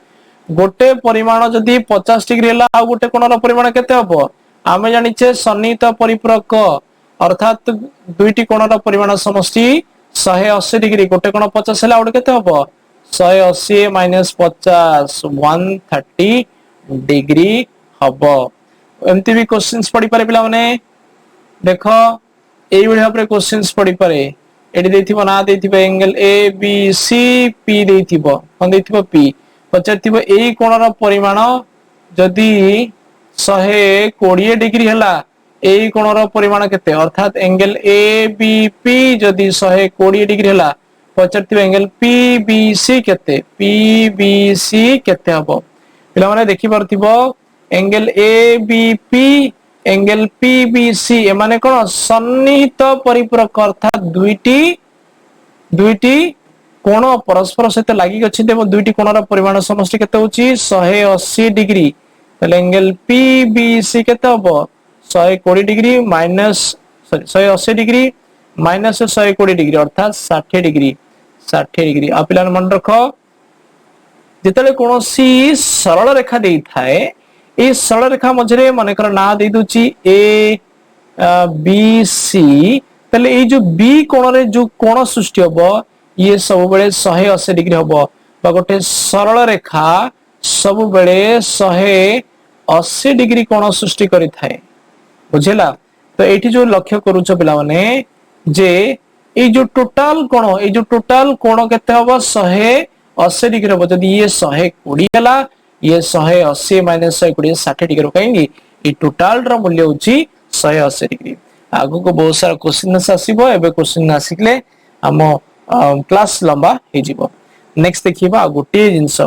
गोटे परिमाण जदि 50 डिग्री हला आ गोटे कोणर परिमाण केते हबो आमे जानिछे सन्निहित परिपूरक अर्थात दुईटी कोणर परिमाण समष्टि 180 डिग्री गोटे कोण 50 है गोटे केते हम 180 माइनस 50 130 डिग्री हम एमती भी क्वेश्चंस पढ़ी पारे पिला माने देख एई भाई भाबरे क्वेश्चंस पढ़ी पारे एटी देथिबो ना देथिबो angle A B C P देथिबो कोन देथिबो पी पचारथिबो एई कोणर परिमाण जदी 120 डिग्री हला एई कोणर परिमाण केते अर्थात एंगल ए बी पी जदी 120 डिग्री हला पचारथिबो एंगल पी बी सी केते पी बी सी केते हबो पिला माने देखि परथिबो angle A B P angle P B C एमाने कोन सन्निहित परिपूरक अर्थात दुईटी कोण परस्पर सहित लागि अछि देबो दुईटी कोणर परिमाण समष्टि केते होची 180 डिग्री तले एंगल पी बी सी केते हबो 120 degree minus sorry 180 degree minus 120 degree अर्थात 60 डिग्री आ पिलान मन रखो जेतले कोनोसी सरल रेखा देई थाए ए सरल रेखा मझरे मानेकर ना दे दुची ए बी सी तले ए जो बी कोण रे जो कोण सृष्टि हबो ये सब बेले 180 डिग्री हबो बा गोटे सरल रेखा सब बेले 180 डिग्री कोण सृष्टि करि थाए बुझेला तो एठी जो लक्ष्य करूछ पिला माने जे ए जो टोटल कोण केते हबो 180 डिग्री हबो जदी ये 120 हला ये 180 माइनस 120 60 डिग्री कहेंगे ये टोटल रो मूल्य होची 180 डिग्री आगो को बहुत सारा क्वेश्चन आसीबो एबे क्वेश्चन आसिकले हम क्लास लंबा हे जिवो नेक्स्ट देखिबा गोटे जिंस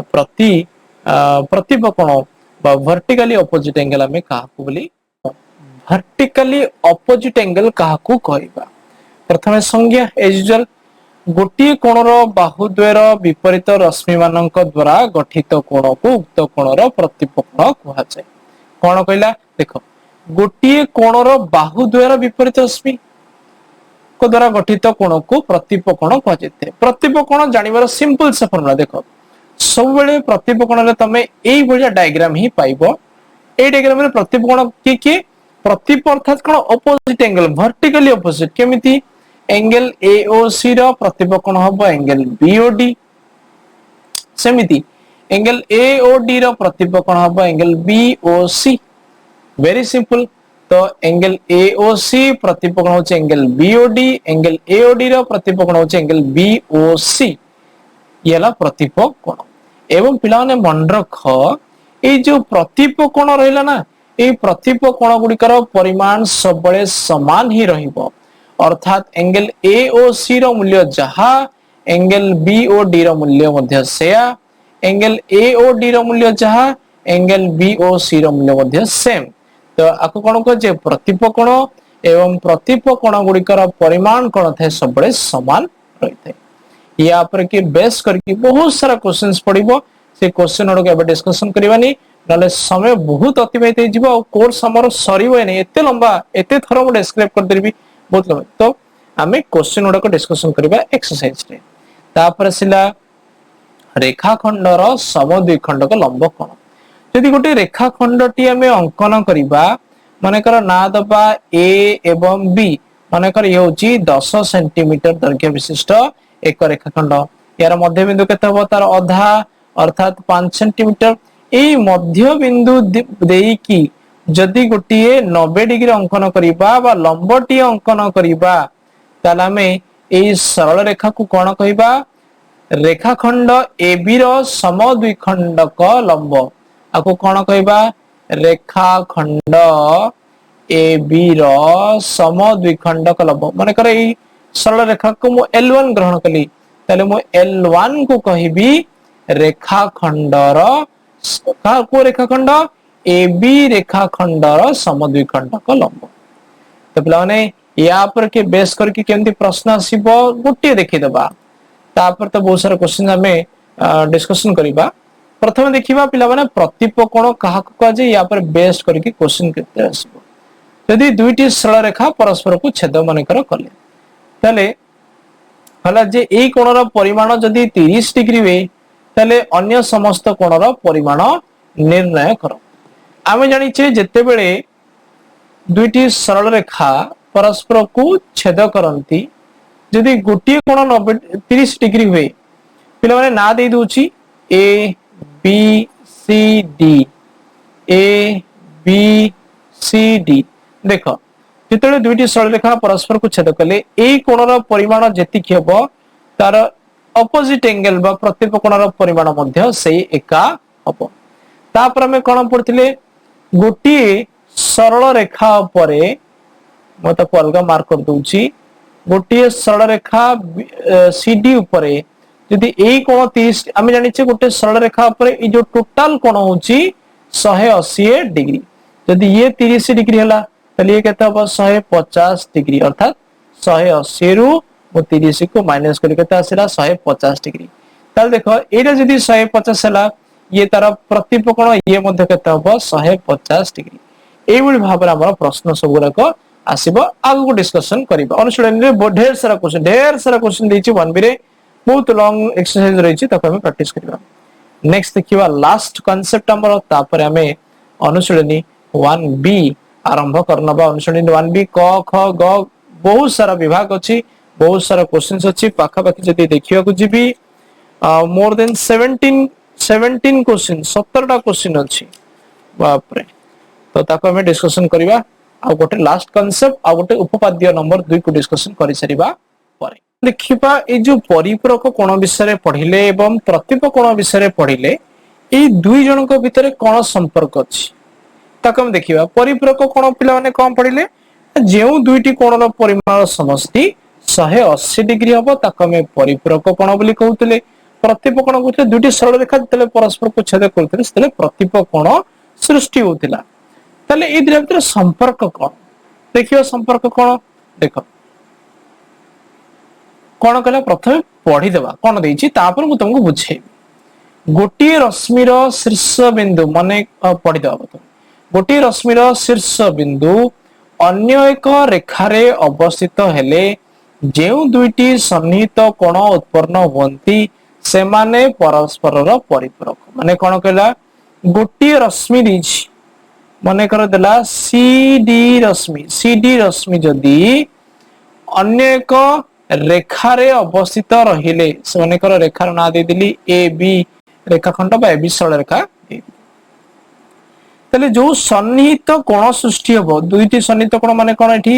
प्रतिपकोण बा वर्टिकली ऑपोजिट एंगल हमें काहाकू बोली वर्टिकली ऑपोजिट एंगल काहाकू कहबा प्रथमे संज्ञा एज यूजुअल गोटे कोणर बाहुद्वयर विपरीत रश्मि मानक द्वारा गठित कोण को उक्त कोणर प्रतिपकोण कहा जाय कोन कहला देखो गोटे कोणर बाहुद्वयर विपरीत रश्मि को द्वारा गठित कोण को प्रतिपकोण कहा जाय प्रतिपकोण जानिबार सिंपल से फॉर्मूला देखो सब बेले प्रतिपकोण रे तमे एई बढिया डायग्राम ही पाइबो ए डायग्राम रे प्रतिपकोण के प्रतिप अर्थात कोन ऑपोजिट एंगल वर्टिकली ऑपोजिट केमिति एंगल AOC रो प्रतिपकोण हबो एंगल BOD सेमिति एंगल AOD रो प्रतिपकोण हबो एंगल BOC वेरी सिंपल तो एंगल AOC प्रतिपकोण होचे एंगल BOD एंगल AOD रो प्रतिपकोण होचे एंगल BOC येला प्रतिपकोण एवं पिला ने मन रख ए जो प्रतिपकोण रहला ना ए प्रतिपकोण गुडिकर परिमाण सबले समान ही रहिबो अर्थात एंगल AOC रो मूल्य जहा एंगल BOD रो मूल्य मध्य सेया एंगल AOD रो मूल्य जहा एंगल BOC रो मूल्य मध्य सेम तो आको कोन को जे प्रतिपकोण एवं प्रतिपकोण गुडिकर परिमाण कोन थे सबले समान रहिथे या पर के बेस करके बहुत सारा क्वेश्चंस पडिबो से क्वेश्चन ओडो के डिस्कशन करबानी नले समय बहुत अतिबाहित हे जिवो कोर्स हमर सरीबो नै एते लंबा एते थरो मो डिस्क्राइब कर देबी बहुत लंबा तो हमें क्वेश्चन ओडो को डिस्कशन करबा एक्सरसाइज रे तापर सिला रेखाखंडर समद्विखंड को लंब कोण यदि गोटे रेखाखंडटी हमें अंकन करबा माने कर ना दबा ए एवं बी माने कर ये होची 10 सेंटीमीटर दैर्घ्य विशिष्ट एक रेखाखंड यार मध्य बिंदु केते हो तार आधा अर्थात 5 सेंटीमीटर ए मध्य बिंदु देई की जदि गोटिए 90 डिग्री अंकन करिबा बा लंबटी अंकन करिबा ताला में ए सरल रेखा को कोन कहिबा रेखाखंड AB रो समद्विखंडक लंब आको कोन कहिबा रेखाखंड AB रो समद्विखंडक लंब माने करे ए सरल रेखा को मु L1 ग्रहण कली ताले मु L1 को कहिबी रेखाखंडर को रेखाखंड AB रेखाखंडर समद्विखंडक लंब तो पिलाने या पर के बेस करके केमती प्रश्न आसीबो गोटे देखि देबा तापर तो बहुत सारा क्वेश्चन हमें डिस्कशन करिबा प्रथम देखिबा पिला माने प्रतिपकोण काहा को कह जे या पर बेस करके क्वेश्चन केते आसीबो यदि दुईटी सरल रेखा परस्पर को छेद माने कर कले तले हला जे ए कोणर परिमाण जदि 30 डिग्री वे तले अन्य समस्त कोणर परिमाण निर्णय करो आमे जानि छे जत्ते बेले दुईटी सरल रेखा परस्पर को छेद करती जदि गोटे कोण 30 डिग्री हुए पे मैंने ना दे दूची A B C D A B C D देख जिते दुईटी सरल रेखा परस्पर को छेद कले यही कोणर परिमाण जी हम तार अपोजिट एंगल बा प्रत्येक कोणर परिमाण मध्य से एका हम तापर आम कौन पढ़ते गोटे सरल रेखा परे मैं अलग मार्क कर दूची गोटे सरल रेखा सीडी उपरे यदि यही कोण 30 आम जाने गोटे सरल रेखा उपरे ये जो टोटाल कोण होची 180 डिग्री यदि ये 30 डिग्री है ये केते हम 150 डिग्री अर्थात 180 रु 30 को माइनस कर 150 डिग्री ताल देख ये जदि 150 है ये तार प्रतिप कोण ये केते हम 150 डिग्री यही भाव में प्रश्न सब गुड़ाक आसब आगु डिस्कसन करबा अनुशीलन रे ढेर सारा क्वेश्चन देछि 1B रे बहुत लॉन्ग एक्सरसाइज रही ताको हम प्रैक्टिस करबा नेक्स्ट देखिबा लास्ट कांसेप्ट हमर तापर हमें अनुशीलनी 1B आरंभ करनबा अनुशीलनी 1B क ख ग बहुत सारा विभाग अछि बहुत सारा क्वेश्चंस अछि पाखा पाखी जदी देखिया को जीबी मोर देन 17 क्वेश्चन 17 टा क्वेश्चन अछि बाप रे तो ताको हमें डिस्कशन करबा आ गोटे लास्ट कांसेप्ट आ गोटे उपपाद्य नंबर 2 को डिस्कशन करि सरिबा परे देखिबा ए जो परिपूरक कोण विषय पढ़िले एवं प्रतिप कोण विषय पढ़िले ए दुई जन को भितर कोन संपर्क अछि ताको हम देखिबा परिपूरक कोण पिला माने कोन पढ़िले जेउ दुईटी कोणर परिमाण समष्टि 180 डिग्री हबो ताको हम परिपूरक कोण बोली कहउतले प्रतिप कोण कहउतले दुईटी सरल रेखा तले परस्पर को छेद करतले तले प्रतिप कोण सृष्टि होतिला ताले ए दुई भितर संपर्क कोन देखियो संपर्क कोन देखो कोन कहला प्रथमे पढ़ी देबा कोन देछि तापर मु तुमको बुझे गोटी रश्मिर शीर्ष बिंदु माने पढ़ी देबा प्रथम गोटी रश्मिर शीर्ष बिंदु अन्य एक रेखारे अवस्थित हेले जेउ दुईटी सन्निहित कोण उत्पन्न होंती से माने परस्परर परिपूरक माने कोन कहला गोटी रश्मि दिछि मन कर देला सीडी रश्मि जदि अन्य एक रेखारे अवस्थित रहिले से मन कर रेखार ना दे दिली ए बी रेखाखंड बा ए बी सरल रेखा तले जो सन्निहित कोण सृष्टि हबो दुईटी सन्निहित कोण माने कोन एठी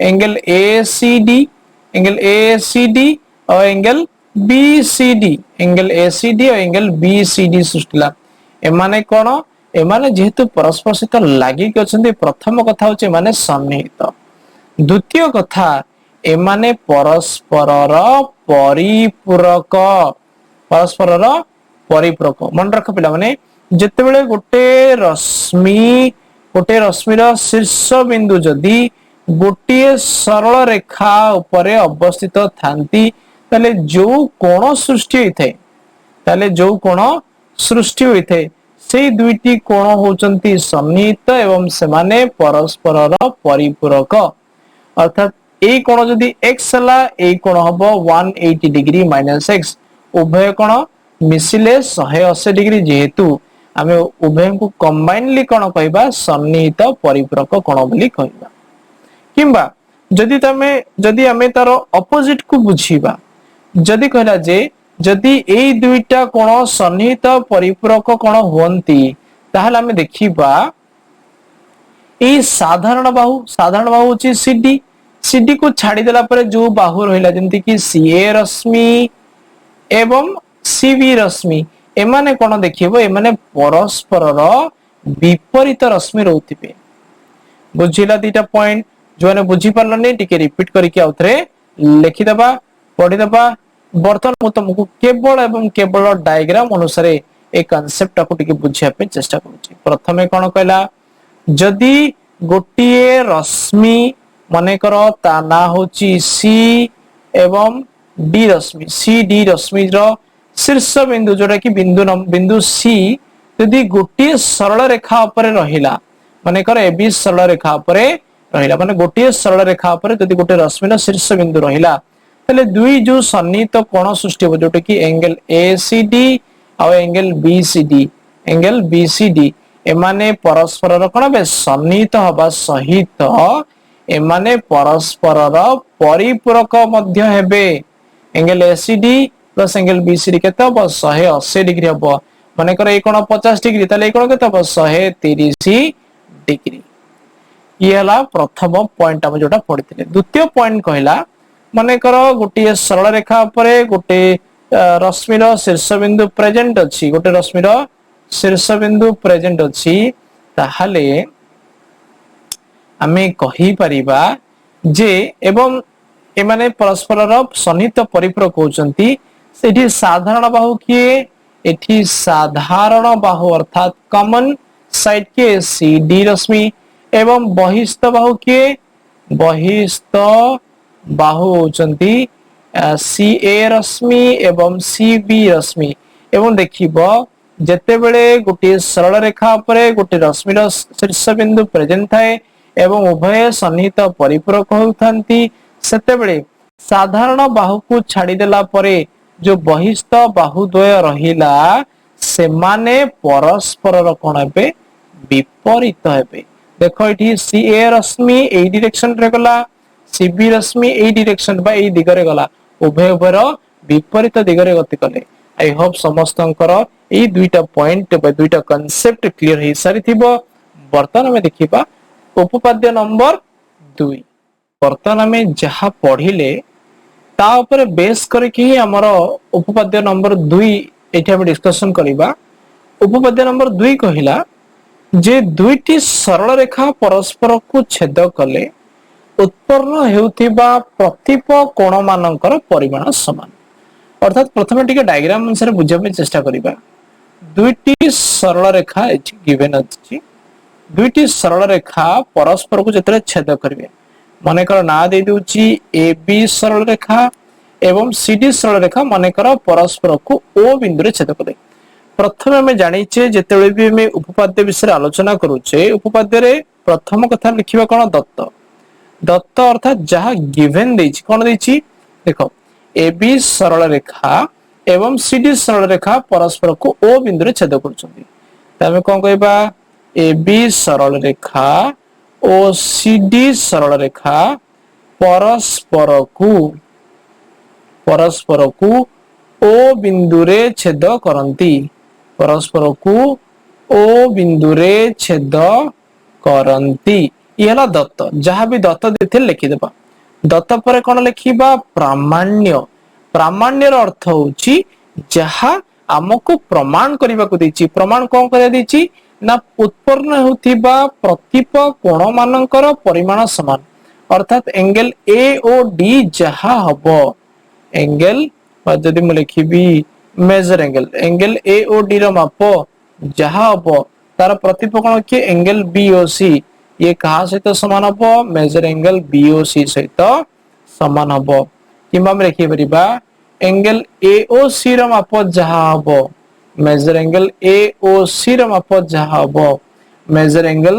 एंगल ACD और एंगल BCD और एंगल BCD सृष्टिला एमाने कोन एमाने जेहेतु परस्पर सहित लागि अछन्ते प्रथम कथा होचे माने सन्निहित द्वितीय कथा एमाने परस्परर परिपूरक मन रख पिला माने जेतेबेले गोटे रश्मिर शीर्ष बिंदु जदि गोटे सरल रेखा उपरे अवस्थित थांती ताले जो कोण सृष्टि होइथे से दुईटी कोण होचंती सन्निहित एवं सेमाने परस्परर परिपूरक अर्थात ए कोण जदि x हला ए कोण हबो 180 डिग्री माइनस x उभय कोण मिसिले 180 डिग्री जेहेतु आमे उभय को कंबाइनली कोण कहबा सन्निहित परिपूरक कोण बोली कहबा किंबा जदि आमे तार अपोजिट को बुझीबा जदि कहला जे जदि एई दुईटा कोण सन्निहित परिपूरक कोण होंती ताहले आमे देखिबा एई साधारण बाहु होची सीडी को छाड़ी देला परे जो बाहु रहिला जेंति कि सीए रश्मि एवं सीबी रश्मि एमाने कोण देखिबो एमाने परस्परर विपरीत रश्मि रहउथिबे बुझिला दीटा पॉइंट जो ने बुझी पारलनी टिके रिपीट करके आउथरे लिखि देबा पढ़ी देबा बर्तन मु तुमको केवल डायग्राम अनुसार ए कांसेप्ट को टिके बुझिया पे चेष्टा करूची प्रथमे कोन कहला जदि गोटिए रश्मि माने करो ता ना होची सी एवं डी रश्मि रो शीर्ष बिंदु जोटा कि बिंदु सी यदि गोटिए सरल रेखा ऊपर रहिला माने कर एबी सरल रेखा ऊपर रहिला माने गोटिए सरल रेखा ऊपर यदि गोटे रश्मिर शीर्ष बिंदु रहिला तले दुई जो सन्निहित कोण सृष्टि हो जोटा कि एंगल ACD और एंगल BCD एमाने परस्पर कोन बे सन्निहित हबा सहित एमाने परस्परर परिपूरक मध्य हेबे। Angle ACD plus angle BCD केते हबो 180 डिग्री हबो। माने कर ए कोण 50 डिग्री ताले ए कोण केते हबो 130 डिग्री। ये हला प्रथम पॉइंट हम जोटा पढिथिले। द्वितीय पॉइंट कहला माने कर गोटे सरल रेखा उपरे गोटे रश्मिर शीर्ष बिंदु प्रेजेंट अछि, गोटे रश्मिर शीर्ष बिंदु प्रेजेंट अछि, ताहाले आमे कहि परिबा जे एवं एमाने परस्परर सन्निहित परिपूरक होचंती। सेठी साधारण बाहु किए, एठी साधारण बाहु अर्थात कॉमन साइड के CD रश्मि एवं बहिस्थ बाहु किए, बहिस्थ बाहु होचंती CA रश्मि एवं CB रश्मि। एवं देखिबो जेते बेले गोटे सरल रेखा उपरे गोटे रश्मिर शीर्ष बिंदु प्रेजेंट थाए एवं उभय सन्निहित परिपूरक होउथांती, सेते बेले साधारण बाहु को छाड़ी देला परे जो बहिस्थ बाहु द्वय रहिला सेमाने परस्पर कोन हेबे विपरीत हेबे। देखो एठी CA रश्मि एई डायरेक्शन रे गला, CB रश्मि एई डायरेक्शन बा एई दिगरे गला, उभय उभयर विपरीत दिगरे गति कले। आई होप समस्तंकर एई दुईटा पॉइंट बा दुईटा कांसेप्ट क्लियर हे सारी थिबो। वर्तमान में देखिबा उपपाद्य नंबर 2। वर्तमान में जहा पढ़िले ता ऊपर बेस करके ही हमर उपपाद्य नंबर 2 एठी हम डिस्कशन करिबा। उपपाद्य नंबर 2 कहिला जे दुईटी सरल रेखा परस्पर को छेद कले उत्पन्न हेउथिबा प्रतिप कोण मानकर परिमाण समान। अर्थात प्रथमे टिके डायग्राम अनुसार बुझा पे चेष्टा करिबा। दुईटी सरल रेखा एठी गिवन अछि, दुईटी सरल रेखा परस्पर को जतरे छेद करिवे, माने कर ना दे दोची AB सरल रेखा एवं CD सरल रेखा माने कर परस्पर को O बिंदु रे छेद करे। प्रथमे हमें जानिचे जेतेबेले भी हमें उपपाद्य विषय आलोचना करूचे, उपपाद्य रे प्रथम कथा लिखिबा कोन दत्त। दत्त अर्थात जहा गिवन देछि कोन देछि देखो AB सरल रेखा एवं CD सरल रेखा परस्पर को O बिंदु रे छेद करछन्ती। तमे कोन कहबा AB सरल रेखा और CD सरल रेखा परस्पर को O बिंदु रे छेद करंती, परस्पर को O बिंदु रे छेद करंती। यहला दत्त, जहां भी दत्त देथे लिखि देबा। दत्त पर कोन लिखिबा प्रामाण्य। प्रामाण्यर अर्थ होची जहां हमको प्रमाण करबा को देछि। प्रमाण कोन कर देछि ना उत्पन्न होतिबा प्रतिप कोण मानकर परिमाण समान। अर्थात एंगल A ओ D जहां हबो, एंगल जदि म लिखिबी measure angle, angle A O D रो माप जहां हबो तार प्रतिप कोण के एंगल BOC, ये कहा सहित समान हबो मेजर एंगल BOC सहित समान हबो। किबा हम लिखि परिबा एंगल AOC रो माप जहां हबो, मेजर एंगल AOC रो माप जहां हबो मेजर एंगल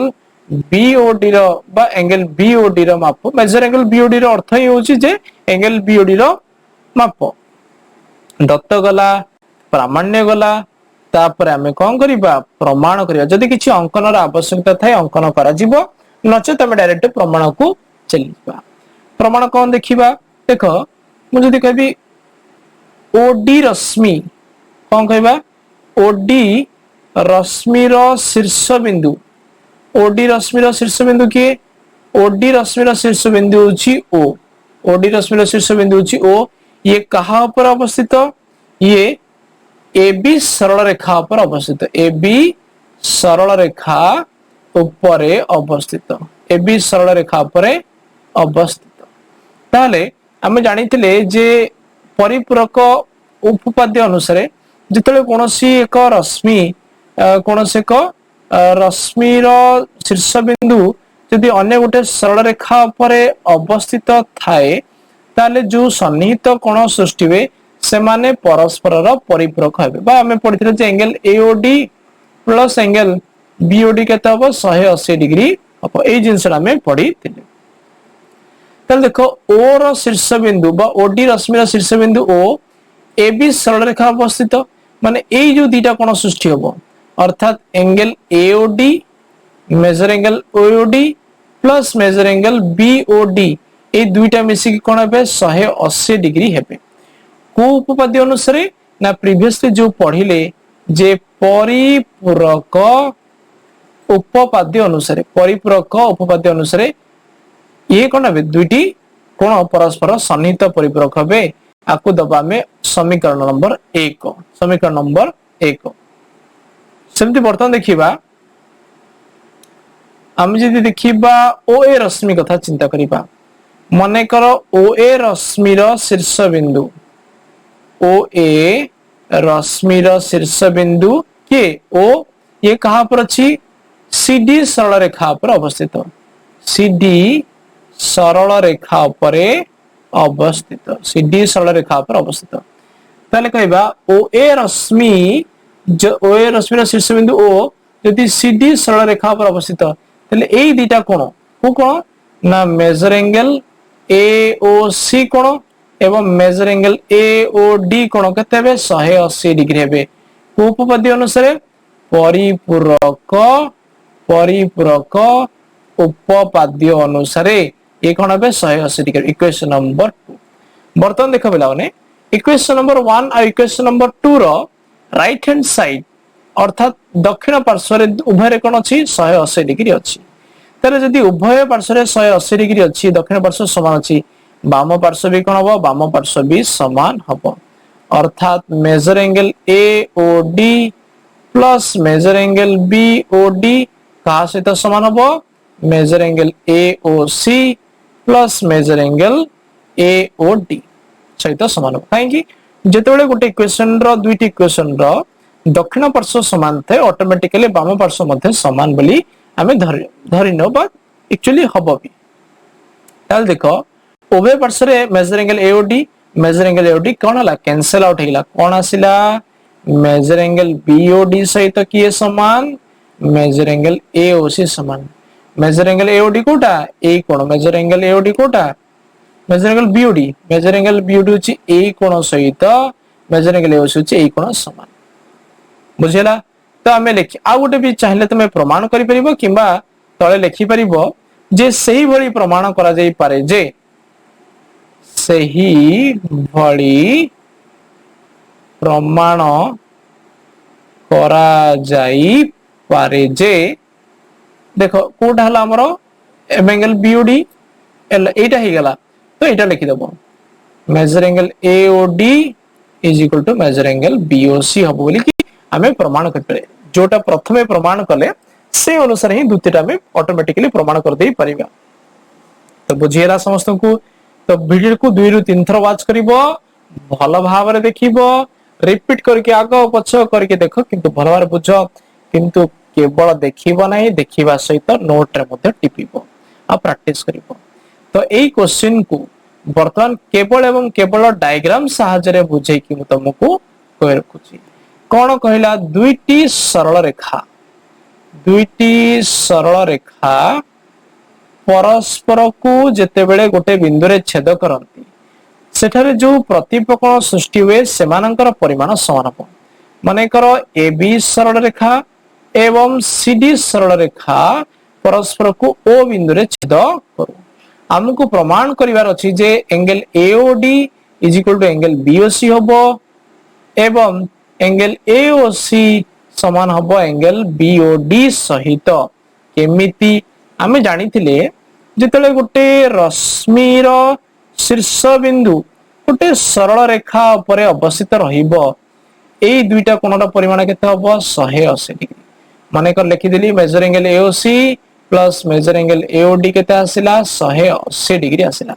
BOD रो बा एंगल BOD रो माप। मेजर एंगल BOD रो अर्थ ही होची जे एंगल BOD रो माप। दत्त गला, प्रामाण्य गला, तापर हमें कोन करिबा प्रमाण करिबा। जदि किछि अंकन र आवश्यकता थाए अंकन करा जिवो, नचे तमे डायरेक्ट प्रमाण को चलीबा। प्रमाण कोन देखिबा देखो मु जदि कहबी OD रश्मि कोन कहबा OD रश्मि रो शीर्ष बिंदु, OD रश्मि रो शीर्ष बिंदु के OD रश्मि रो शीर्ष बिंदु होची O, OD रश्मि रो शीर्ष बिंदु होची O। ये कहा पर अवस्थित, ये AB सरल रेखा पर अवस्थित, AB सरल रेखा ऊपरे अवस्थित, AB सरल रेखा ऊपरे अवस्थित। ताले हम जानिथिले जे परिपूरक उपपाद्य अनुसार जितले कोनोसी एक रश्मि कोनोसी एक रश्मिर शीर्ष बिंदु यदि अन्य गोटे सरल रेखा ऊपरे अवस्थित थाए ताले जो सन्निहित कोण सृष्टि हुए से माने परस्पर परिपूरक हेबे। बा हमें पढ़िथिले जे angle AOD plus angle BOD केते हबो 180 डिग्री हबो। एई जिंसडा हमें पढ़िथिले। तल देखो O रो शीर्ष बिंदु बा OD रश्मि रो शीर्ष बिंदु O AB सरल रेखा अवस्थित, माने एई जो दीटा कोण सृष्टि हबो अर्थात angle AOD measure angle OD plus major angle BOD ए दुईटा मिसिक कोन हेबे 180 डिग्री हेबे को उपपाद्य अनुसार ना प्रीवियसली जो पढ़िले जे परिपूरक उपपाद्य अनुसार ये कोन हेबे दुईटी कोन परस्पर सन्निहित परिपूरक हेबे आकु दबा में समीकरण नंबर 1 सेमती बर्तमान देखिबा आम जदि देखिबा ओ ए रश्मि कथा चिंता करिबा मने कर ओ ए रश्मिर शीर्ष बिंदु ओ ए रश्मिर शीर्ष बिंदु के ओ ये कहा पर अछि सीडी सरल रेखा पर अवस्थित सीडी सरल रेखा पर अवस्थित सीडी सरल रेखा पर अवस्थित ताले कहबा ओ ए रश्मिर शीर्ष बिंदु ओ यदि सीडी सरल रेखा पर अवस्थित ताले ए दुईटा कोण को कोण ना मेजर एंगल एओसी कोण एवं मेजर एंगल एओडी कोण केते हेबे 180 डिग्री हेबे को उपपाद्य अनुसार परिपूरक उपपाद्य अनुसार ये कोण हेबे 180 डिग्री इक्वेशन नंबर 2 बर्तमान देखो पिलाने इक्वेशन नंबर 1 और equation number 2 row right hand side अर्थात दक्षिण पार्श्व रे उभय रे कोन अछि 180 डिग्री अछि तारे जदि उभय पार्श्व रे 180 डिग्री अछि दक्षिण पार्श्व समान अछि वाम पार्श्व भी कोन हबो वाम पार्श्व भी समान हबो अर्थात major angle AOD plus major angle BOD का सहित समान हबो major angle AOC plus major angle AOD सहित समान हबो काहे कि जेतेबेले गोटे इक्वेशन रो दुईटी इक्वेशन रो दक्षिण पार्श्व समान थे ऑटोमेटिकली वाम पार्श्व मध्ये समान बोली हमें धरि नो बट एक्चुअली हबो भी ताल देखो उभय पार्श्व रे मेजर एंगल एओडी कोन हला कैंसिल आउट हेला कोन आसिला मेजर एंगल बीओडी सहित किए समान मेजर एंगल एओसी समान मेजर एंगल एओडी कोटा ए कोन मेजर एंगल एओडी कोटा मेजर एंगल बीओडी होची ए कोन सहित मेजर एंगल एओसी होची ए कोन समान बुझेला तो आमे लिखि आ गोटे भी चाहिले तमे प्रमाण करि परिबो किबा तळे लिखि परिबो जे सही भली प्रमाण करा जाई पारे जे सही भली प्रमाण करा जाई पारे जे देखो कोटा हला हमरो एंगल बीओडी एटा ही गला तो एटा लिखि दबो measure angle AOD is equal to measure angle BOC हबो बोली कि हमें प्रमाण करते जोटा प्रथमे प्रमाण कले से अनुसार ही द्वितीयटा में ऑटोमेटिकली प्रमाण कर दे परिबा तो बुझिएला समस्त को तो वीडियो को 2 रु 3 थर वाच करिवो भलो भाव रे देखिवो रिपीट करके आगो पछो करके देखो किंतु भलो भाव बुझो किंतु केवल देखिबो नहीं देखिबा सहित नोट रे मध्ये टिपिबो आ प्रैक्टिस करिवो तो एई क्वेश्चन को वर्तमान केवल एवं केवल डायग्राम सहायता रे बुझे कि म तुमको कहि रखुची कौन कहला दुईटी सरल रेखा परस्पर को जेतेबेले गोटे बिंदु रे छेद करंती सेठारे जो प्रतिपकोण सृष्टि हुए सेमानंकर परिमाण समान हो माने करो एबी सरल रेखा एवं सीडी सरल रेखा परस्पर को ओ बिंदु रे छेद करू हमको प्रमाण करिवार अछि जे angle AOD is equal to angle BOC होबो एवं एंगल एओसी समान हबो एंगल बीओडी सहित केमिति आमे जानिथिले जेतले गोटे रश्मिर शीर्ष बिंदु गोटे सरल रेखा उपरे अवस्थित रहिबो एई दुईटा कोणर परिमाण केते हबो 180 डिग्री माने कर लिखि देली measure angle AOC plus major angle AOD केते आसिला 180 डिग्री आसिला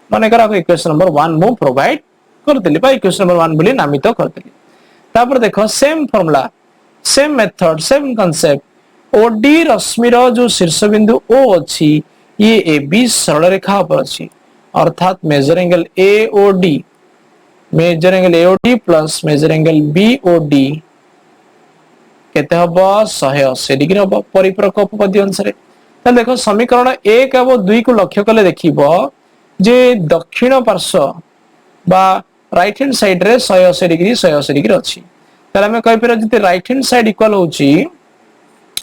माने कर इक्वेशन नंबर 1 मु प्रोवाइड कर देली बा इक्वेशन नंबर 1 बोली नामित कर देली तापर देखो same formula same method same concept OD रश्मिर जो शीर्ष बिंदु ओ अछि ये ए बी सरल रेखा पर अछि अर्थात major angle AOD plus major angle BOD केते हबो 180 डिग्री हबो परिपूरक उपपाद्य अनुसार त देखो समीकरण 1 और 2 को लक्ष्य कले देखिबो जे दक्षिण पार्श्व बा राइट हैंड साइड रे 180 डिग्री अछि ताले हम कहि पर जति राइट हैंड साइड इक्वल होची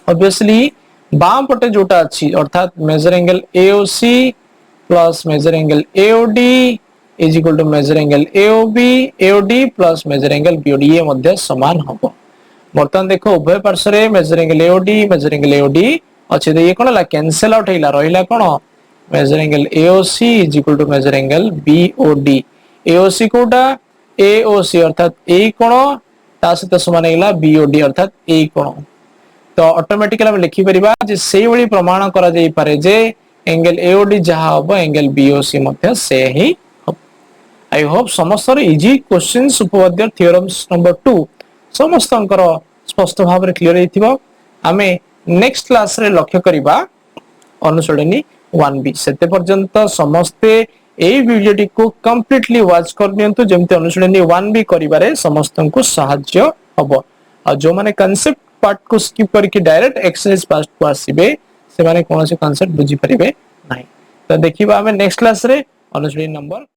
ऑब्वियसली बाम पटे जोटा अच्छी अर्थात major angle AOC plus major angle AOD is equal to measure angle AOB AOD plus major angle BOD ये मध्य समान हबो। बर्तमान देखो उभय पार्श्व रे मेजर एंगल एओडी अच्छे तो ये कोन ला कैंसिल आउट हैला रहिला कोन measure angle AOC is equal to measure angle BOD AOC कोटा एओसी अर्थात ए कोण ता सहित समान हैला बीओडी अर्थात ए कोण तो ऑटोमेटिकली हम लिखि परिबा जे सेही वळी प्रमाण करा जाई पारे जे एंगल एओडी जहा हबो एंगल बीओसी मध्ये से ही हबो। आई होप समस्त इजी क्वेश्चंस उपपाद्य थ्योरम्स नंबर 2 समस्तंकर स्पष्ट भाव रे क्लियर हेतिबो। आमे नेक्स्ट क्लास रे लक्ष्य करिबा अनुसरणी 1b सेते पर्यंत समस्ते एई वीडियोटी को कंप्लीटली वॉच कर नियंतु जेमते अनुसरणी 1b करिबारे समस्तंकु सहाय्य हबो। आ जो माने कांसेप्ट पार्ट को स्किप करके डायरेक्ट एक्सरसाइज पार्ट को आसीबे से माने कोनोसी कांसेप्ट बुझी परिबे नाही। तो देखिबा हमें नेक्स्ट क्लास रे अनुसरणी नंबर